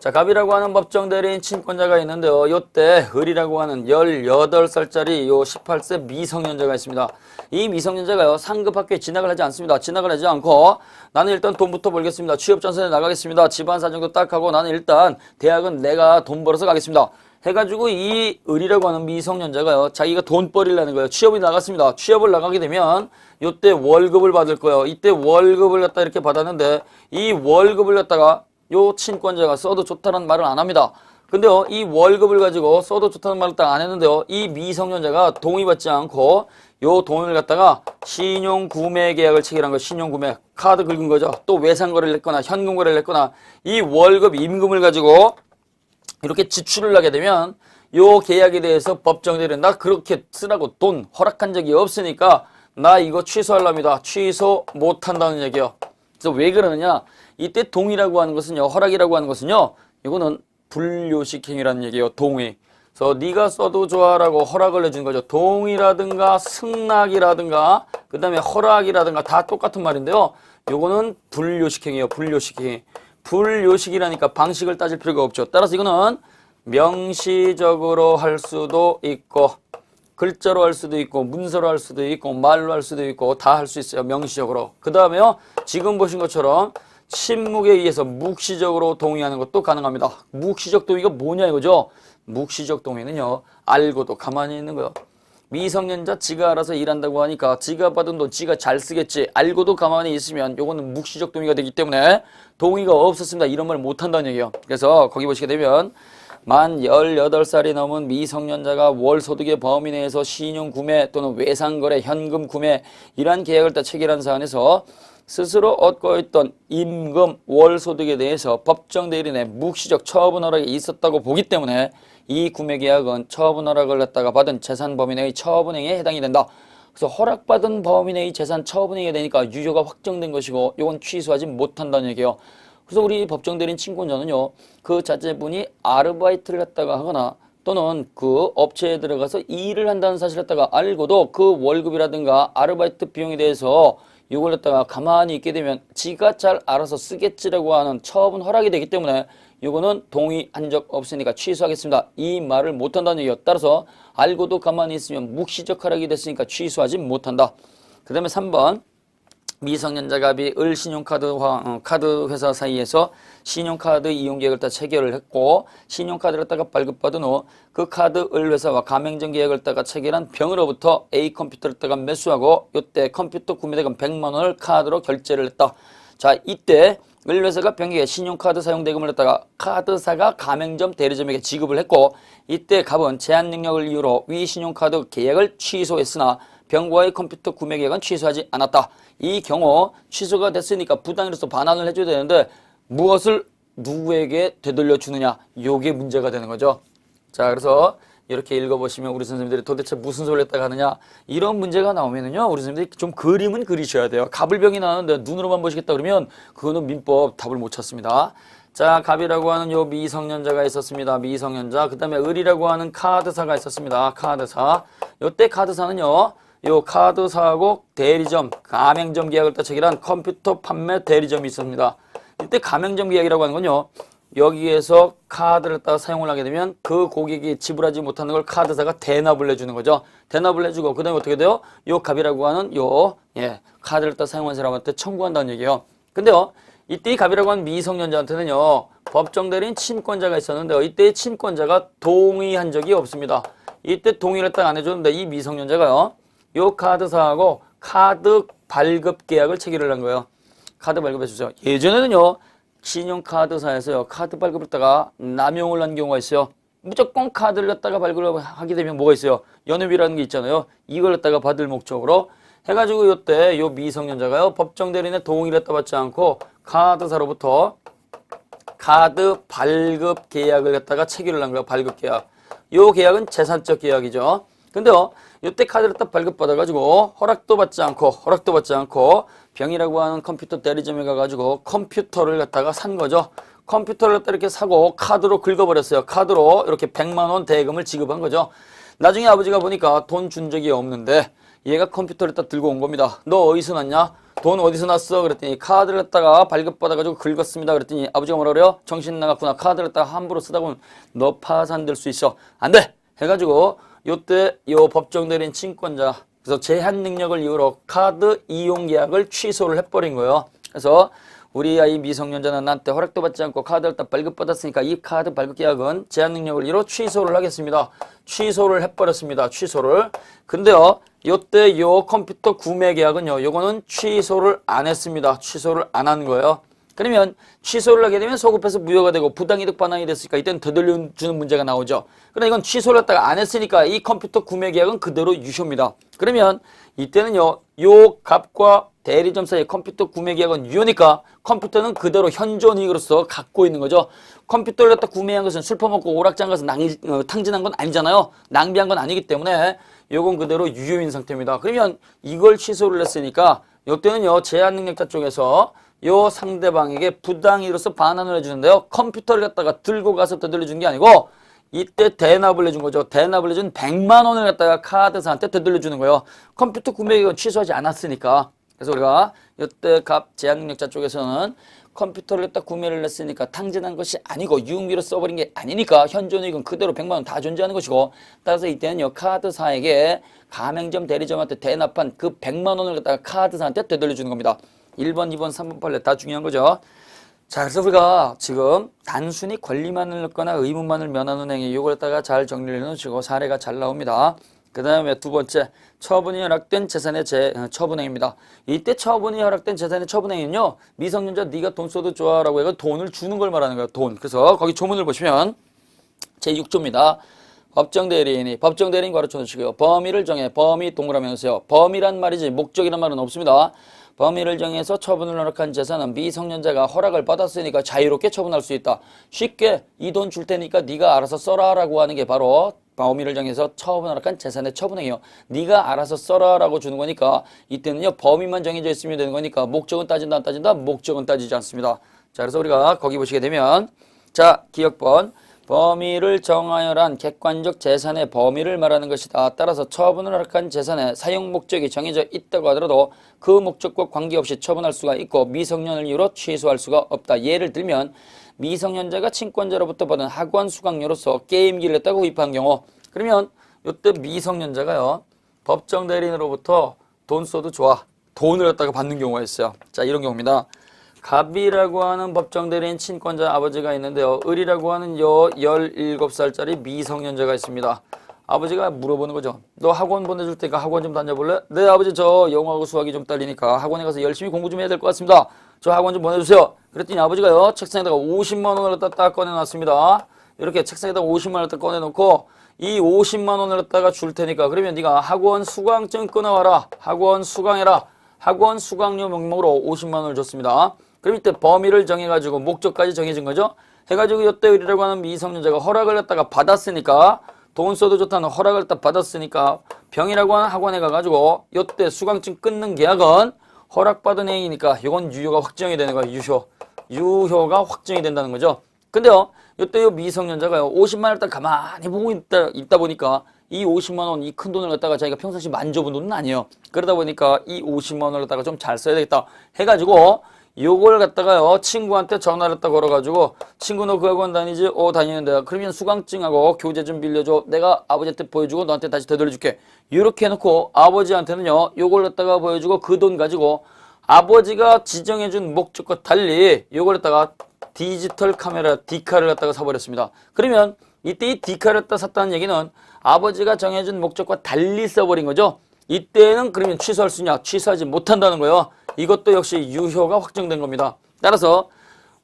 자, 갑이라고 하는 법정대리인 친권자가 있는데요. 요때 을이라고 하는 18살짜리 요 18세 미성년자가 있습니다. 이 미성년자가요. 상급학교에 진학을 하지 않습니다. 진학을 하지 않고 나는 일단 돈부터 벌겠습니다. 취업전선에 나가겠습니다. 집안 사정도 딱 하고 나는 일단 대학은 내가 돈 벌어서 가겠습니다. 해가지고 이 을이라고 하는 미성년자가요. 자기가 돈벌이라는 거예요. 취업이 나갔습니다. 취업을 나가게 되면 요때 월급을 받을 거예요. 이때 월급을 갖다 이렇게 받았는데 이 월급을 갖다가 요 친권자가 써도 좋다는 말을 안 합니다. 근데요, 이 월급을 가지고 써도 좋다는 말을 딱 안 했는데요, 이 미성년자가 동의받지 않고 요 돈을 갖다가 신용구매 계약을 체결한 거, 신용구매 카드 긁은 거죠. 또 외상거래를 했거나 현금거래를 했거나 이 월급 임금을 가지고 이렇게 지출을 하게 되면 요 계약에 대해서 법정대리는 나 그렇게 쓰라고 돈 허락한 적이 없으니까 나 이거 취소하랍니다. 취소 못한다는 얘기예요. 그래서 왜 그러느냐? 이때 동의라고 하는 것은요, 허락이라고 하는 것은요, 이거는 불요식 행위라는 얘기예요. 동의. 그래서 네가 써도 좋아라고 허락을 해준 거죠. 동의라든가 승낙이라든가 그 다음에 허락이라든가 다 똑같은 말인데요. 요거는 불요식 행위예요. 불요식 행위. 불요식이라니까 방식을 따질 필요가 없죠. 따라서 이거는 명시적으로 할 수도 있고 글자로 할 수도 있고 문서로 할 수도 있고 말로 할 수도 있고 다 할 수 있어요. 명시적으로. 그 다음에요. 지금 보신 것처럼 친묵에 의해서 묵시적으로 동의하는 것도 가능합니다. 묵시적 동의가 뭐냐 이거죠. 묵시적 동의는요. 알고도 가만히 있는 거예요. 미성년자 지가 알아서 일한다고 하니까 지가 받은 돈 지가 잘 쓰겠지. 알고도 가만히 있으면 요거는 묵시적 동의가 되기 때문에 동의가 없었습니다. 이런 말 못한다는 얘기예요. 그래서 거기 보시게 되면 만 18살이 넘은 미성년자가 월소득의 범위 내에서 신용구매 또는 외상거래, 현금구매 이러한 계약을 다 체결한 사안에서 스스로 얻고 있던 임금, 월소득에 대해서 법정대리인의 묵시적 처분 허락이 있었다고 보기 때문에 이 구매계약은 처분 허락을 갖다가 받은 재산 범위 내의 처분행위에 해당이 된다. 그래서 허락받은 범위 내의 재산 처분행위가 되니까 유효가 확정된 것이고 이건 취소하지 못한다는 얘기예요. 그래서 우리 법정대리인 친권자는요. 그 자제분이 아르바이트를 갖다가 하거나 또는 그 업체에 들어가서 일을 한다는 사실을 갖다가 알고도 그 월급이라든가 아르바이트 비용에 대해서 이걸 갖다가 가만히 있게 되면 지가 잘 알아서 쓰겠지라고 하는 처분 허락이 되기 때문에 이거는 동의한 적 없으니까 취소하겠습니다. 이 말을 못한다는 얘기예요. 따라서 알고도 가만히 있으면 묵시적 허락이 됐으니까 취소하지 못한다. 그 다음에 3번 미성년자 갑이 을 카드 회사 사이에서 신용카드 이용계약을 다 체결을 했고 신용카드를 갖다가 발급받은 후 그 카드 을 회사와 가맹점 계약을 갖다가 체결한 병으로부터 A 컴퓨터를 갖다가 매수하고 이때 컴퓨터 구매대금 100만 원을 카드로 결제를 했다. 자, 이때 을 회사가 병에게 신용카드 사용 대금을 갖다가 카드사가 가맹점 대리점에게 지급을 했고 이때 갑은 제한 능력을 이유로 위 신용카드 계약을 취소했으나 병과의 컴퓨터 구매 계약은 취소하지 않았다. 이 경우 취소가 됐으니까 부당이로서 반환을 해줘야 되는데 무엇을 누구에게 되돌려 주느냐 요게 문제가 되는 거죠. 자, 그래서 이렇게 읽어보시면 우리 선생님들이 도대체 무슨 소리를 했다가 하느냐 이런 문제가 나오면은요 우리 선생님들이 좀 그림은 그리셔야 돼요. 갑을병이 나오는데 눈으로만 보시겠다 그러면 그거는 민법 답을 못 찾습니다. 자, 갑이라고 하는 요 미성년자가 있었습니다. 미성년자. 그 다음에 을이라고 하는 카드사가 있었습니다. 카드사. 요때 카드사는요 요 카드사하고 대리점, 가맹점 계약을 따 체결한 컴퓨터 판매 대리점이 있습니다. 이때 가맹점 계약이라고 하는 건요. 여기에서 카드를 따라 사용을 하게 되면 그 고객이 지불하지 못하는 걸 카드사가 대납을 해주는 거죠. 대납을 해주고 그 다음에 어떻게 돼요? 요 갑이라고 하는 카드를 따라 사용한 사람한테 청구한다는 얘기예요. 근데요. 이때 이 갑이라고 하는 미성년자한테는요. 법정대리인 친권자가 있었는데요. 이때 친권자가 동의한 적이 없습니다. 이때 동의를 딱 안 해줬는데 이 미성년자가요. 요 카드사하고 카드 발급 계약을 체결을 한 거예요. 카드 발급해 주세요. 예전에는요. 신용카드사에서요. 카드 발급을 했다가 남용을 한 경우가 있어요. 무조건 카드를 갖다가 발급을 하게 되면 뭐가 있어요? 연회비라는 게 있잖아요. 이걸 갖다가 받을 목적으로 해가지고 요때 요 미성년자가요. 법정대리인의 동의를 갖다 받지 않고 카드사로부터 카드 발급 계약을 갖다가 체결을 한 거예요. 발급 계약. 요 계약은 재산적 계약이죠. 근데요. 요때 카드를 딱 발급받아가지고 허락도 받지 않고 병이라고 하는 컴퓨터 대리점에 가가지고 컴퓨터를 갖다가 산 거죠. 컴퓨터를 갖다 이렇게 사고 카드로 긁어버렸어요. 카드로 이렇게 100만 원 대금을 지급한 거죠. 나중에 아버지가 보니까 돈 준 적이 없는데 얘가 컴퓨터를 딱 들고 온 겁니다. 너 어디서 났냐? 돈 어디서 났어? 그랬더니 카드를 갖다가 발급받아가지고 긁었습니다. 그랬더니 아버지가 뭐라 그래요? 정신 나갔구나. 카드를 갖다가 함부로 쓰다 보면 너 파산될 수 있어. 안 돼! 해가지고 요때 요 법정대리인 친권자 그래서 제한 능력을 이유로 카드 이용 계약을 취소를 해버린 거예요. 그래서 우리 아이 미성년자는 나한테 허락도 받지 않고 카드를 딱 발급받았으니까 이 카드 발급 계약은 제한 능력을 이유로 취소를 하겠습니다. 취소를 해버렸습니다. 취소를. 근데요. 요때 요 컴퓨터 구매 계약은요. 요거는 취소를 안 했습니다. 취소를 안 한 거예요. 그러면 취소를 하게 되면 소급해서 무효가 되고 부당이득 반환이 됐으니까 이때는 되돌려주는 문제가 나오죠. 그러나 이건 취소를 했다가 안 했으니까 이 컴퓨터 구매 계약은 그대로 유효입니다. 그러면 이때는요. 요 값과 대리점 사이의 컴퓨터 구매 계약은 유효니까 컴퓨터는 그대로 현존이익으로서 갖고 있는 거죠. 컴퓨터를 갖다 구매한 것은 술 퍼먹고 오락장 가서 탕진한 건 아니잖아요. 낭비한 건 아니기 때문에 요건 그대로 유효인 상태입니다. 그러면 이걸 취소를 했으니까 이때는요. 제한능력자 쪽에서 요 상대방에게 부당이익으로서 반환을 해주는데요. 컴퓨터를 갖다가 들고 가서 되돌려준 게 아니고 이때 대납을 해준 거죠. 대납을 해준 100만 원을 갖다가 카드사한테 되돌려주는 거예요. 컴퓨터 구매액은 취소하지 않았으니까. 그래서 우리가 이때 값 제한능력자 쪽에서는 컴퓨터를 갖다 구매를 했으니까 탕진한 것이 아니고 유흥비로 써버린 게 아니니까 현존이익은 그대로 100만 원 다 존재하는 것이고 따라서 이때는요. 카드사에게 가맹점 대리점한테 대납한 그 100만 원을 갖다가 카드사한테 되돌려주는 겁니다. 1번, 2번, 3번, 8번 다 중요한 거죠. 자, 그래서 우리가 지금 단순히 권리만을 넣거나 의무만을 면하는 행위 이걸 갖다가 잘 정리를 해놓으시고 사례가 잘 나옵니다. 그 다음에 두 번째 처분이 허락된 재산의 처분행위입니다. 이때 처분이 허락된 재산의 처분행위는요. 미성년자 네가 돈 써도 좋아라고 해서 돈을 주는 걸 말하는 거예요. 돈. 그래서 거기 조문을 보시면 제6조입니다. 법정대리인이 법정대리인 가르쳐 놓으시고요. 범위를 정해 범위 동그라미 놓으세요. 범위란 말이지 목적이란 말은 없습니다. 범위를 정해서 처분을 허락한 재산은 미성년자가 허락을 받았으니까 자유롭게 처분할 수 있다. 쉽게 이 돈 줄 테니까 네가 알아서 써라 라고 하는 게 바로 범위를 정해서 처분 허락한 재산의 처분행위요. 네가 알아서 써라 라고 주는 거니까 이때는요. 범위만 정해져 있으면 되는 거니까 목적은 따진다 안 따진다? 목적은 따지지 않습니다. 자, 그래서 우리가 거기 보시게 되면 자, 기억번 범위를 정하여란 객관적 재산의 범위를 말하는 것이다. 따라서 처분을 허락한 재산의 사용 목적이 정해져 있다고 하더라도 그 목적과 관계없이 처분할 수가 있고 미성년을 이유로 취소할 수가 없다. 예를 들면 미성년자가 친권자로부터 받은 학원 수강료로서 게임기를 했다고 구입한 경우 그러면 이때 미성년자가요. 법정 대리인으로부터 돈 써도 좋아. 돈을 갖다가 받는 경우가 있어요. 자, 이런 경우입니다. 갑이라고 하는 법정대리인 친권자 아버지가 있는데요. 을이라고 하는 17살짜리 미성년자가 있습니다. 아버지가 물어보는 거죠. 너 학원 보내줄 테니까 학원 좀 다녀볼래? 네, 아버지 저 영어하고 수학이 좀 딸리니까 학원에 가서 열심히 공부 좀 해야 될 것 같습니다. 저 학원 좀 보내주세요. 그랬더니 아버지가요. 책상에다가 50만 원을 딱 꺼내놨습니다. 이렇게 책상에다가 50만 원을 딱 꺼내놓고 이 50만 원을 갖다가 줄 테니까 그러면 네가 학원 수강증 끊어와라. 학원 수강해라. 학원 수강료 명목으로 50만 원을 줬습니다. 그럼 이때 범위를 정해가지고 목적까지 정해진 거죠. 해가지고 이때 을이라고 하는 미성년자가 허락을 갖다가 받았으니까 돈 써도 좋다는 허락을 딱 받았으니까 병이라고 하는 학원에 가가지고 이때 수강증 끊는 계약은 허락받은 행위니까 이건 유효가 확정이 되는 거예요. 유효가 확정이 된다는 거죠. 근데요. 이때 이 미성년자가요. 50만 원을 딱 가만히 보고 있다 보니까 이 50만 원, 이 큰 돈을 갖다가 자기가 평상시 만져본 돈은 아니에요. 그러다 보니까 이 50만 원을 갖다가 좀 잘 써야 되겠다 해가지고 요걸 갖다가요 친구한테 전화를 했다 걸어가지고 친구 너 그 학원 다니지? 다니는데. 그러면 수강증하고 교재 좀 빌려줘. 내가 아버지한테 보여주고 너한테 다시 되돌려줄게. 이렇게 해놓고 아버지한테는요 요걸 갖다가 보여주고 그 돈 가지고 아버지가 지정해준 목적과 달리 요걸 갖다가 디지털 카메라 디카를 갖다가 사버렸습니다. 그러면 이때 이 디카를 갖다 샀다는 얘기는 아버지가 정해준 목적과 달리 써버린 거죠. 이때는 그러면 취소할 수 있냐? 취소하지 못한다는 거예요. 이것도 역시 유효가 확정된 겁니다. 따라서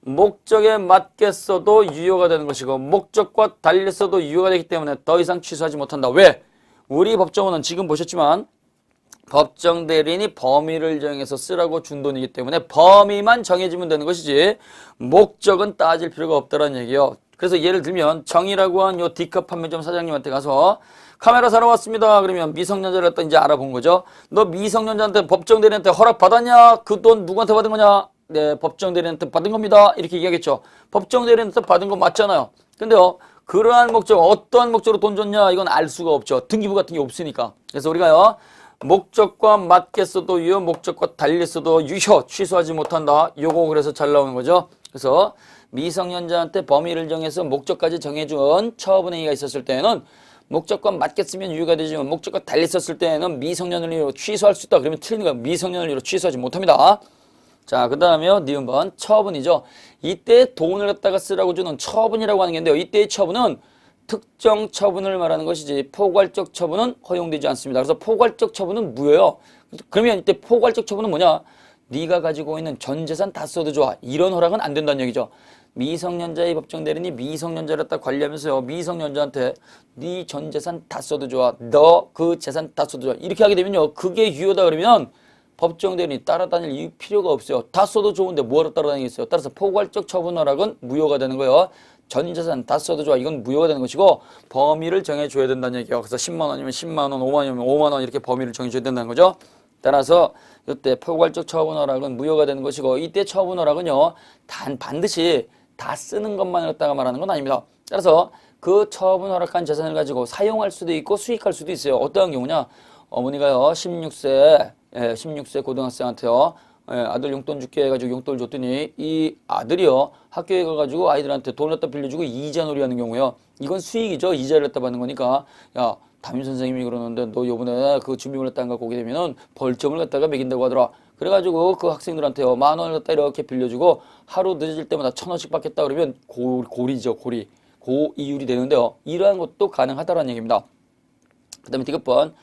목적에 맞게 써도 유효가 되는 것이고 목적과 달리 써도 유효가 되기 때문에 더 이상 취소하지 못한다. 왜? 우리 법정원은 지금 보셨지만 법정 대리인이 범위를 정해서 쓰라고 준 돈이기 때문에 범위만 정해지면 되는 것이지 목적은 따질 필요가 없다는 얘기예요. 그래서 예를 들면 정의라고 한 요 D컵 판매점 사장님한테 가서 카메라 사러 왔습니다. 그러면 미성년자를 갖다 이제 알아본 거죠. 너 미성년자한테 법정 대리인한테 허락 받았냐? 그 돈 누구한테 받은 거냐? 네, 법정 대리인한테 받은 겁니다. 이렇게 얘기하겠죠. 법정 대리인한테 받은 거 맞잖아요. 근데요, 그러한 목적, 어떠한 목적으로 돈 줬냐? 이건 알 수가 없죠. 등기부 같은 게 없으니까. 그래서 우리가요, 목적과 맞게 써도 유효, 목적과 달리 써도 유효, 취소하지 못한다. 요거 그래서 잘 나오는 거죠. 그래서 미성년자한테 범위를 정해서 목적까지 정해준 처분행위가 있었을 때는 목적과 맞게 쓰면 유효가 되지만 목적과 달리 썼을 때는 미성년을 취소할 수 있다. 그러면 틀린 거야. 미성년을 취소하지 못합니다. 자, 그 다음에요. 니은번 처분이죠. 이때 돈을 갖다가 쓰라고 주는 처분이라고 하는 게 있는데요. 이때의 처분은 특정 처분을 말하는 것이지 포괄적 처분은 허용되지 않습니다. 그래서 포괄적 처분은 무효예요. 그러면 이때 포괄적 처분은 뭐냐? 네가 가지고 있는 전 재산 다 써도 좋아. 이런 허락은 안 된다는 얘기죠. 미성년자의 법정 대리인이 미성년자를 갖다 관리하면서요. 미성년자한테 네 전 재산 다 써도 좋아. 너 그 재산 다 써도 좋아. 이렇게 하게 되면요. 그게 유효다 그러면 법정 대리인이 따라다닐 이유 필요가 없어요. 다 써도 좋은데 뭐하러 따라다니겠어요. 따라서 포괄적 처분 허락은 무효가 되는 거예요. 전 재산 다 써도 좋아. 이건 무효가 되는 것이고 범위를 정해줘야 된다는 얘기예요. 그래서 10만 원이면 10만 원, 5만 원이면 5만 원 이렇게 범위를 정해줘야 된다는 거죠. 따라서 이때 포괄적 처분 허락은 무효가 되는 것이고 이때 처분 허락은요. 반드시 다 쓰는 것만 갖다가 말하는 건 아닙니다. 따라서 그 처분 허락한 재산을 가지고 사용할 수도 있고 수익할 수도 있어요. 어떠한 경우냐? 어머니가요. 16세 고등학생한테요. 아들 용돈 줄게 해가지고 용돈을 줬더니 이 아들이요. 학교에 가가지고 아이들한테 돈을 갖다 빌려주고 이자놀이 하는 경우요. 이건 수익이죠. 이자를 갖다 받는 거니까 야 담임 선생님이 그러는데 너 요번에 그 준비물 갖다 안 갖고 오게 되면은 벌점을 갖다가 매긴다고 하더라. 그래가지고 그 학생들한테요. 10,000원을 갖다 이렇게 빌려주고 하루 늦어질 때마다 1,000원씩 받겠다 그러면 고리죠. 고리. 고이율이 되는데요. 이러한 것도 가능하다라는 얘기입니다. 그 다음에 디귿번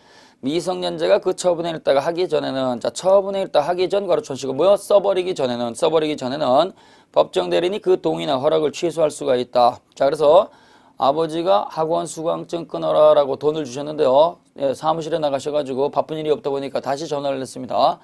미성년자가 그 처분을 갖다가 하기 전에는 자 처분을 갖다가 하기 전 가로 쳐시고 뭐요? 써버리기 전에는 법정 대리인이 그 동의나 허락을 취소할 수가 있다. 자 그래서 아버지가 학원 수강증 끊어라 라고 돈을 주셨는데요. 예, 사무실에 나가셔가지고 바쁜 일이 없다 보니까 다시 전화를 했습니다.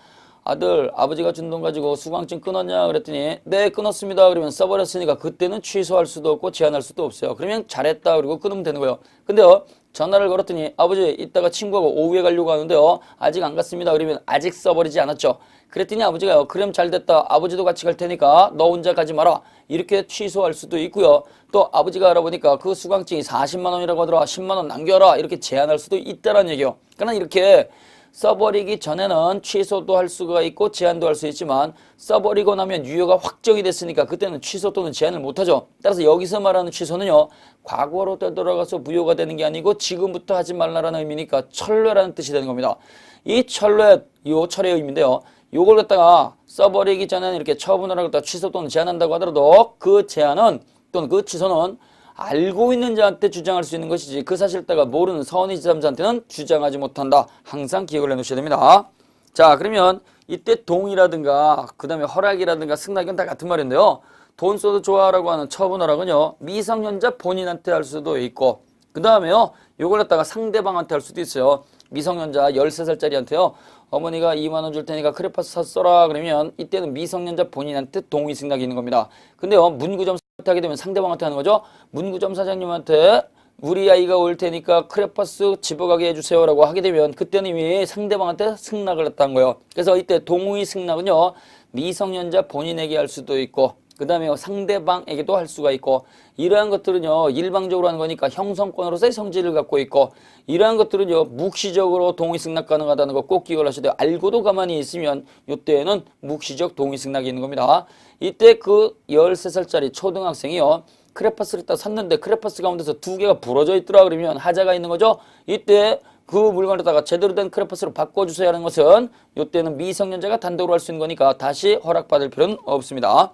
아들 아버지가 준 돈 가지고 수강증 끊었냐 그랬더니 네 끊었습니다. 그러면 써버렸으니까 그때는 취소할 수도 없고 제한할 수도 없어요. 그러면 잘했다 그리고 끊으면 되는 거예요. 근데요 전화를 걸었더니 아버지 이따가 친구하고 오후에 가려고 하는데요 아직 안 갔습니다. 그러면 아직 써버리지 않았죠. 그랬더니 아버지가요 그럼 잘됐다. 아버지도 같이 갈 테니까 너 혼자 가지 마라. 이렇게 취소할 수도 있고요. 또 아버지가 알아보니까 그 수강증이 40만 원이라고 하더라. 10만 원 남겨라. 이렇게 제한할 수도 있다는 얘기예요. 그러나 이렇게 써버리기 전에는 취소도 할 수가 있고 제한도 할 수 있지만 써버리고 나면 유효가 확정이 됐으니까 그때는 취소 또는 제한을 못하죠. 따라서 여기서 말하는 취소는요. 과거로 되돌아가서 무효가 되는 게 아니고 지금부터 하지 말라라는 의미니까 철회라는 뜻이 되는 겁니다. 이 철회, 요 철회의 의미인데요. 요걸 갖다가 써버리기 전에는 이렇게 처분을 하고 취소 또는 제한한다고 하더라도 그 제한은 또는 그 취소는 알고 있는 자한테 주장할 수 있는 것이지 그 사실을 따가 모르는 선의 제3자한테는 주장하지 못한다. 항상 기억을 해놓으셔야 됩니다. 자 그러면 이때 동의라든가 그 다음에 허락이라든가 승낙은 다 같은 말인데요. 돈 써도 좋아라고 하는 처분 허락은요. 미성년자 본인한테 할 수도 있고 그 다음에요. 요걸 갖다가 상대방한테 할 수도 있어요. 미성년자 13살짜리한테요. 어머니가 2만 원 줄 테니까 크레파스 샀어라 그러면 이때는 미성년자 본인한테 동의 승낙이 있는 겁니다. 근데요. 문구점 하게 되면 상대방한테 하는 거죠. 문구점 사장님한테 우리 아이가 올 테니까 크레파스 집어가게 해주세요 라고 하게 되면 그때는 이미 상대방한테 승낙을 했다는 거예요. 그래서 이때 동의 승낙은요. 미성년자 본인에게 할 수도 있고 그 다음에 상대방에게도 할 수가 있고, 이러한 것들은요 일방적으로 하는 거니까 형성권으로서의 성질을 갖고 있고, 이러한 것들은요 묵시적으로 동의승낙 가능하다는 거 꼭 기억을 하셔야 돼요. 알고도 가만히 있으면 이때는 묵시적 동의승낙이 있는 겁니다. 이때 그 13살짜리 초등학생이요 크레파스를 딱 샀는데 크레파스 가운데서 두 개가 부러져 있더라 그러면 하자가 있는 거죠. 이때 그 물건에다가 제대로 된 크레파스로 바꿔주세요 하는 것은 이때는 미성년자가 단독으로 할 수 있는 거니까 다시 허락받을 필요는 없습니다.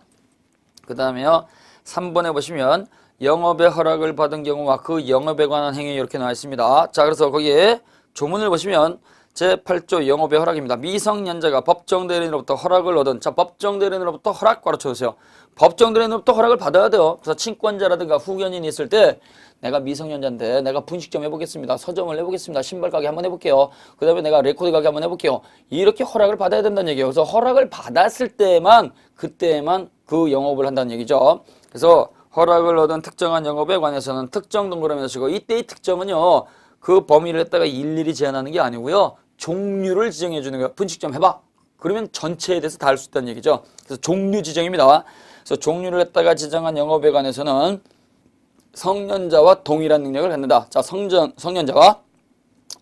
그 다음에요 3번에 보시면 영업의 허락을 받은 경우와 그 영업에 관한 행위 이렇게 나와 있습니다. 자, 그래서 거기에 조문을 보시면 제8조 영업의 허락입니다. 미성년자가 법정대리인으로부터 허락을 얻은, 자, 법정대리인으로부터 허락 바로 쳐주세요. 법정대리인으로부터 허락을 받아야 돼요. 그래서 친권자라든가 후견인이 있을 때 내가 미성년자인데 내가 분식점 해보겠습니다. 서점을 해보겠습니다. 신발 가게 한번 해볼게요. 그 다음에 내가 레코드 가게 한번 해볼게요. 이렇게 허락을 받아야 된다는 얘기예요. 그래서 허락을 받았을 때만 그때만 그 영업을 한다는 얘기죠. 그래서 허락을 얻은 특정한 영업에 관해서는 특정 동그라미 넣으시고, 이때의 특정은요 그 범위를 갖다가 일일이 제한하는 게 아니고요 종류를 지정해 주는 거예요. 분식점 해봐. 그러면 전체에 대해서 다 할 수 있다는 얘기죠. 그래서 종류 지정입니다. 그래서 종류를 갖다가 지정한 영업에 관해서는 성년자와 동일한 능력을 갖는다. 자, 성년자와,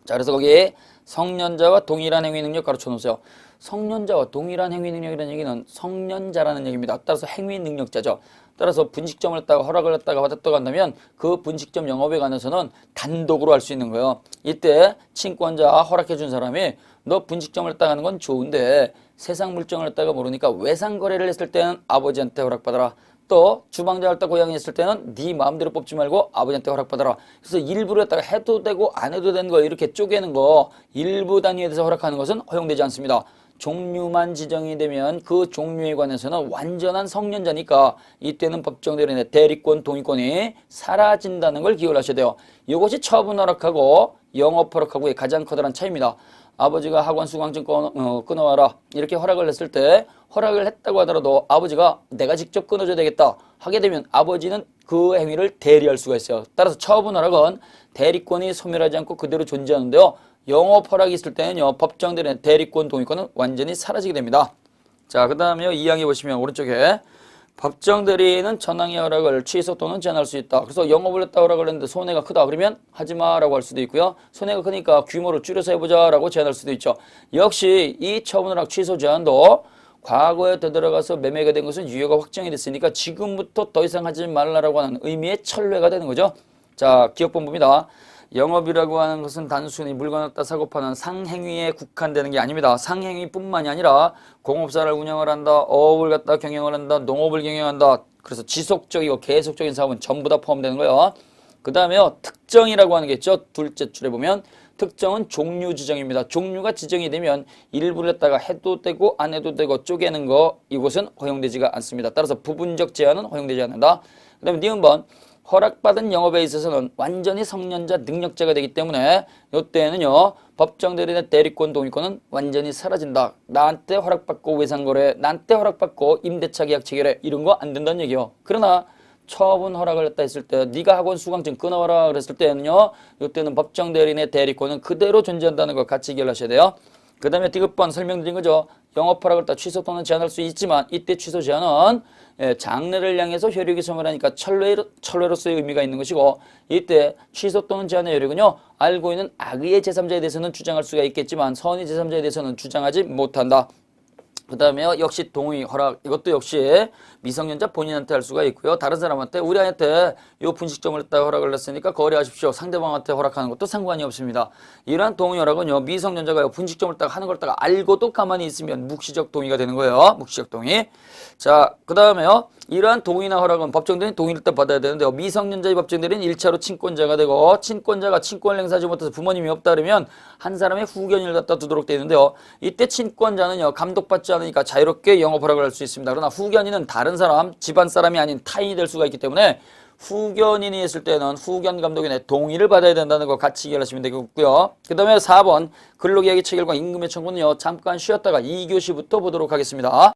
자, 그래서 거기에 성년자와 동일한 행위 능력 가르쳐 놓으세요. 성년자와 동일한 행위 능력이라는 얘기는 성년자라는 얘기입니다. 따라서 행위 능력자죠. 따라서 분식점을 갖다가 허락을 갖다가 받았다고 한다면 그 분식점 영업에 관해서는 단독으로 할 수 있는 거예요. 이때 친권자 허락해 준 사람이 너 분식점을 갖다가 하는 건 좋은데 세상 물정을 갖다가 모르니까 외상 거래를 했을 때는 아버지한테 허락받아라. 또 주방장 할때 고양이 있을 때는 네 마음대로 뽑지 말고 아버지한테 허락받아라. 그래서 일부를 갖다가 해도 되고 안 해도 되는 거 이렇게 쪼개는 거 일부 단위에 대해서 허락하는 것은 허용되지 않습니다. 종류만 지정이 되면 그 종류에 관해서는 완전한 성년자니까 이때는 법정대리인의 대리권, 동의권이 사라진다는 걸 기억을 하셔야 돼요. 이것이 처분 허락하고 영업 허락하고의 가장 커다란 차이입니다. 아버지가 학원 수강증 끊어와라 이렇게 허락을 했을 때 허락을 했다고 하더라도 아버지가 내가 직접 끊어줘야 되겠다 하게 되면 아버지는 그 행위를 대리할 수가 있어요. 따라서 처분 허락은 대리권이 소멸하지 않고 그대로 존재하는데요. 영업 허락이 있을 때는요 법정대리인 대리권 동의권은 완전히 사라지게 됩니다. 자, 그 다음에 2항에 보시면 오른쪽에 법정대리인은 전항의 허락을 취소 또는 제한할 수 있다. 그래서 영업을 했다 허락을 했는데 손해가 크다 그러면 하지마라고 할 수도 있고요. 손해가 크니까 규모를 줄여서 해보자라고 제한할 수도 있죠. 역시 이 처분 허락 취소 제한도 과거에 되돌아가서 매매가 된 것은 유효가 확정이 됐으니까 지금부터 더 이상 하지 말라라고 하는 의미의 철회가 되는 거죠. 자, 기억본부입니다. 영업이라고 하는 것은 단순히 물건을 갖다 사고 파는 상행위에 국한되는 게 아닙니다. 상행위뿐만이 아니라 공업사를 운영을 한다, 어업을 갖다 경영을 한다, 농업을 경영한다. 그래서 지속적이고 계속적인 사업은 전부 다 포함되는 거예요. 그 다음에요 특정이라고 하는 게 있죠. 둘째 줄에 보면 특정은 종류 지정입니다. 종류가 지정이 되면 일부를 갖다가 해도 되고 안 해도 되고 쪼개는 거 이것은 허용되지가 않습니다. 따라서 부분적 제한은 허용되지 않는다. 그 다음에 니은번 허락받은 영업에 있어서는 완전히 성년자 능력자가 되기 때문에 이때는요 법정대리인의 대리권 동의권은 완전히 사라진다. 나한테 허락받고 외상거래, 나한테 허락받고 임대차 계약 체결해 이런 거 안 된다는 얘기예요. 그러나 처분 허락을 했다 했을 때 네가 학원 수강증 끊어와라 그랬을 때는요 이때는 법정대리인의 대리권은 그대로 존재한다는 걸 같이 기억하셔야 돼요. 그 다음에 디귿번 설명드린 거죠. 영업 허락을 다 취소 또는 제한할 수 있지만 이때 취소 제한은 장래를 향해서 효력이 소멸하니까 철회로서의 의미가 있는 것이고, 이때 취소 또는 제한의 효력은요 알고 있는 악의의 제3자에 대해서는 주장할 수가 있겠지만 선의 제3자에 대해서는 주장하지 못한다. 그 다음에 역시 동의, 허락 이것도 역시 미성년자 본인한테 할 수가 있고요. 다른 사람한테 우리 아이한테 요 분식점을 했다가 허락을 했으니까 거래하십시오. 상대방한테 허락하는 것도 상관이 없습니다. 이러한 동의 허락은요 미성년자가 분식점을 했다가 하는 걸 따가 알고도 가만히 있으면 묵시적 동의가 되는 거예요. 묵시적 동의. 자, 그 다음에요 이러한 동의나 허락은 법정대리인 동의를 따 받아야 되는데요. 미성년자의 법정대리인 1차로 친권자가 되고 친권자가 친권을 행사하지 못해서 부모님이 없다 그러면 한 사람의 후견인을 갖다 두도록 되어 있는데요. 이때 친권자는요 감독받지 않으니까 자유롭게 영업 허락을 할 수 있습니다. 그러나 후견인은 다른 사람, 집안 사람이 아닌 타인이 될 수가 있기 때문에 후견인이 있을 때는 후견 감독인의 동의를 받아야 된다는 거 같이 이해하시면 되겠고요. 그 다음에 4번 근로계약의 체결과 임금의 청구는요 잠깐 쉬었다가 2교시부터 보도록 하겠습니다.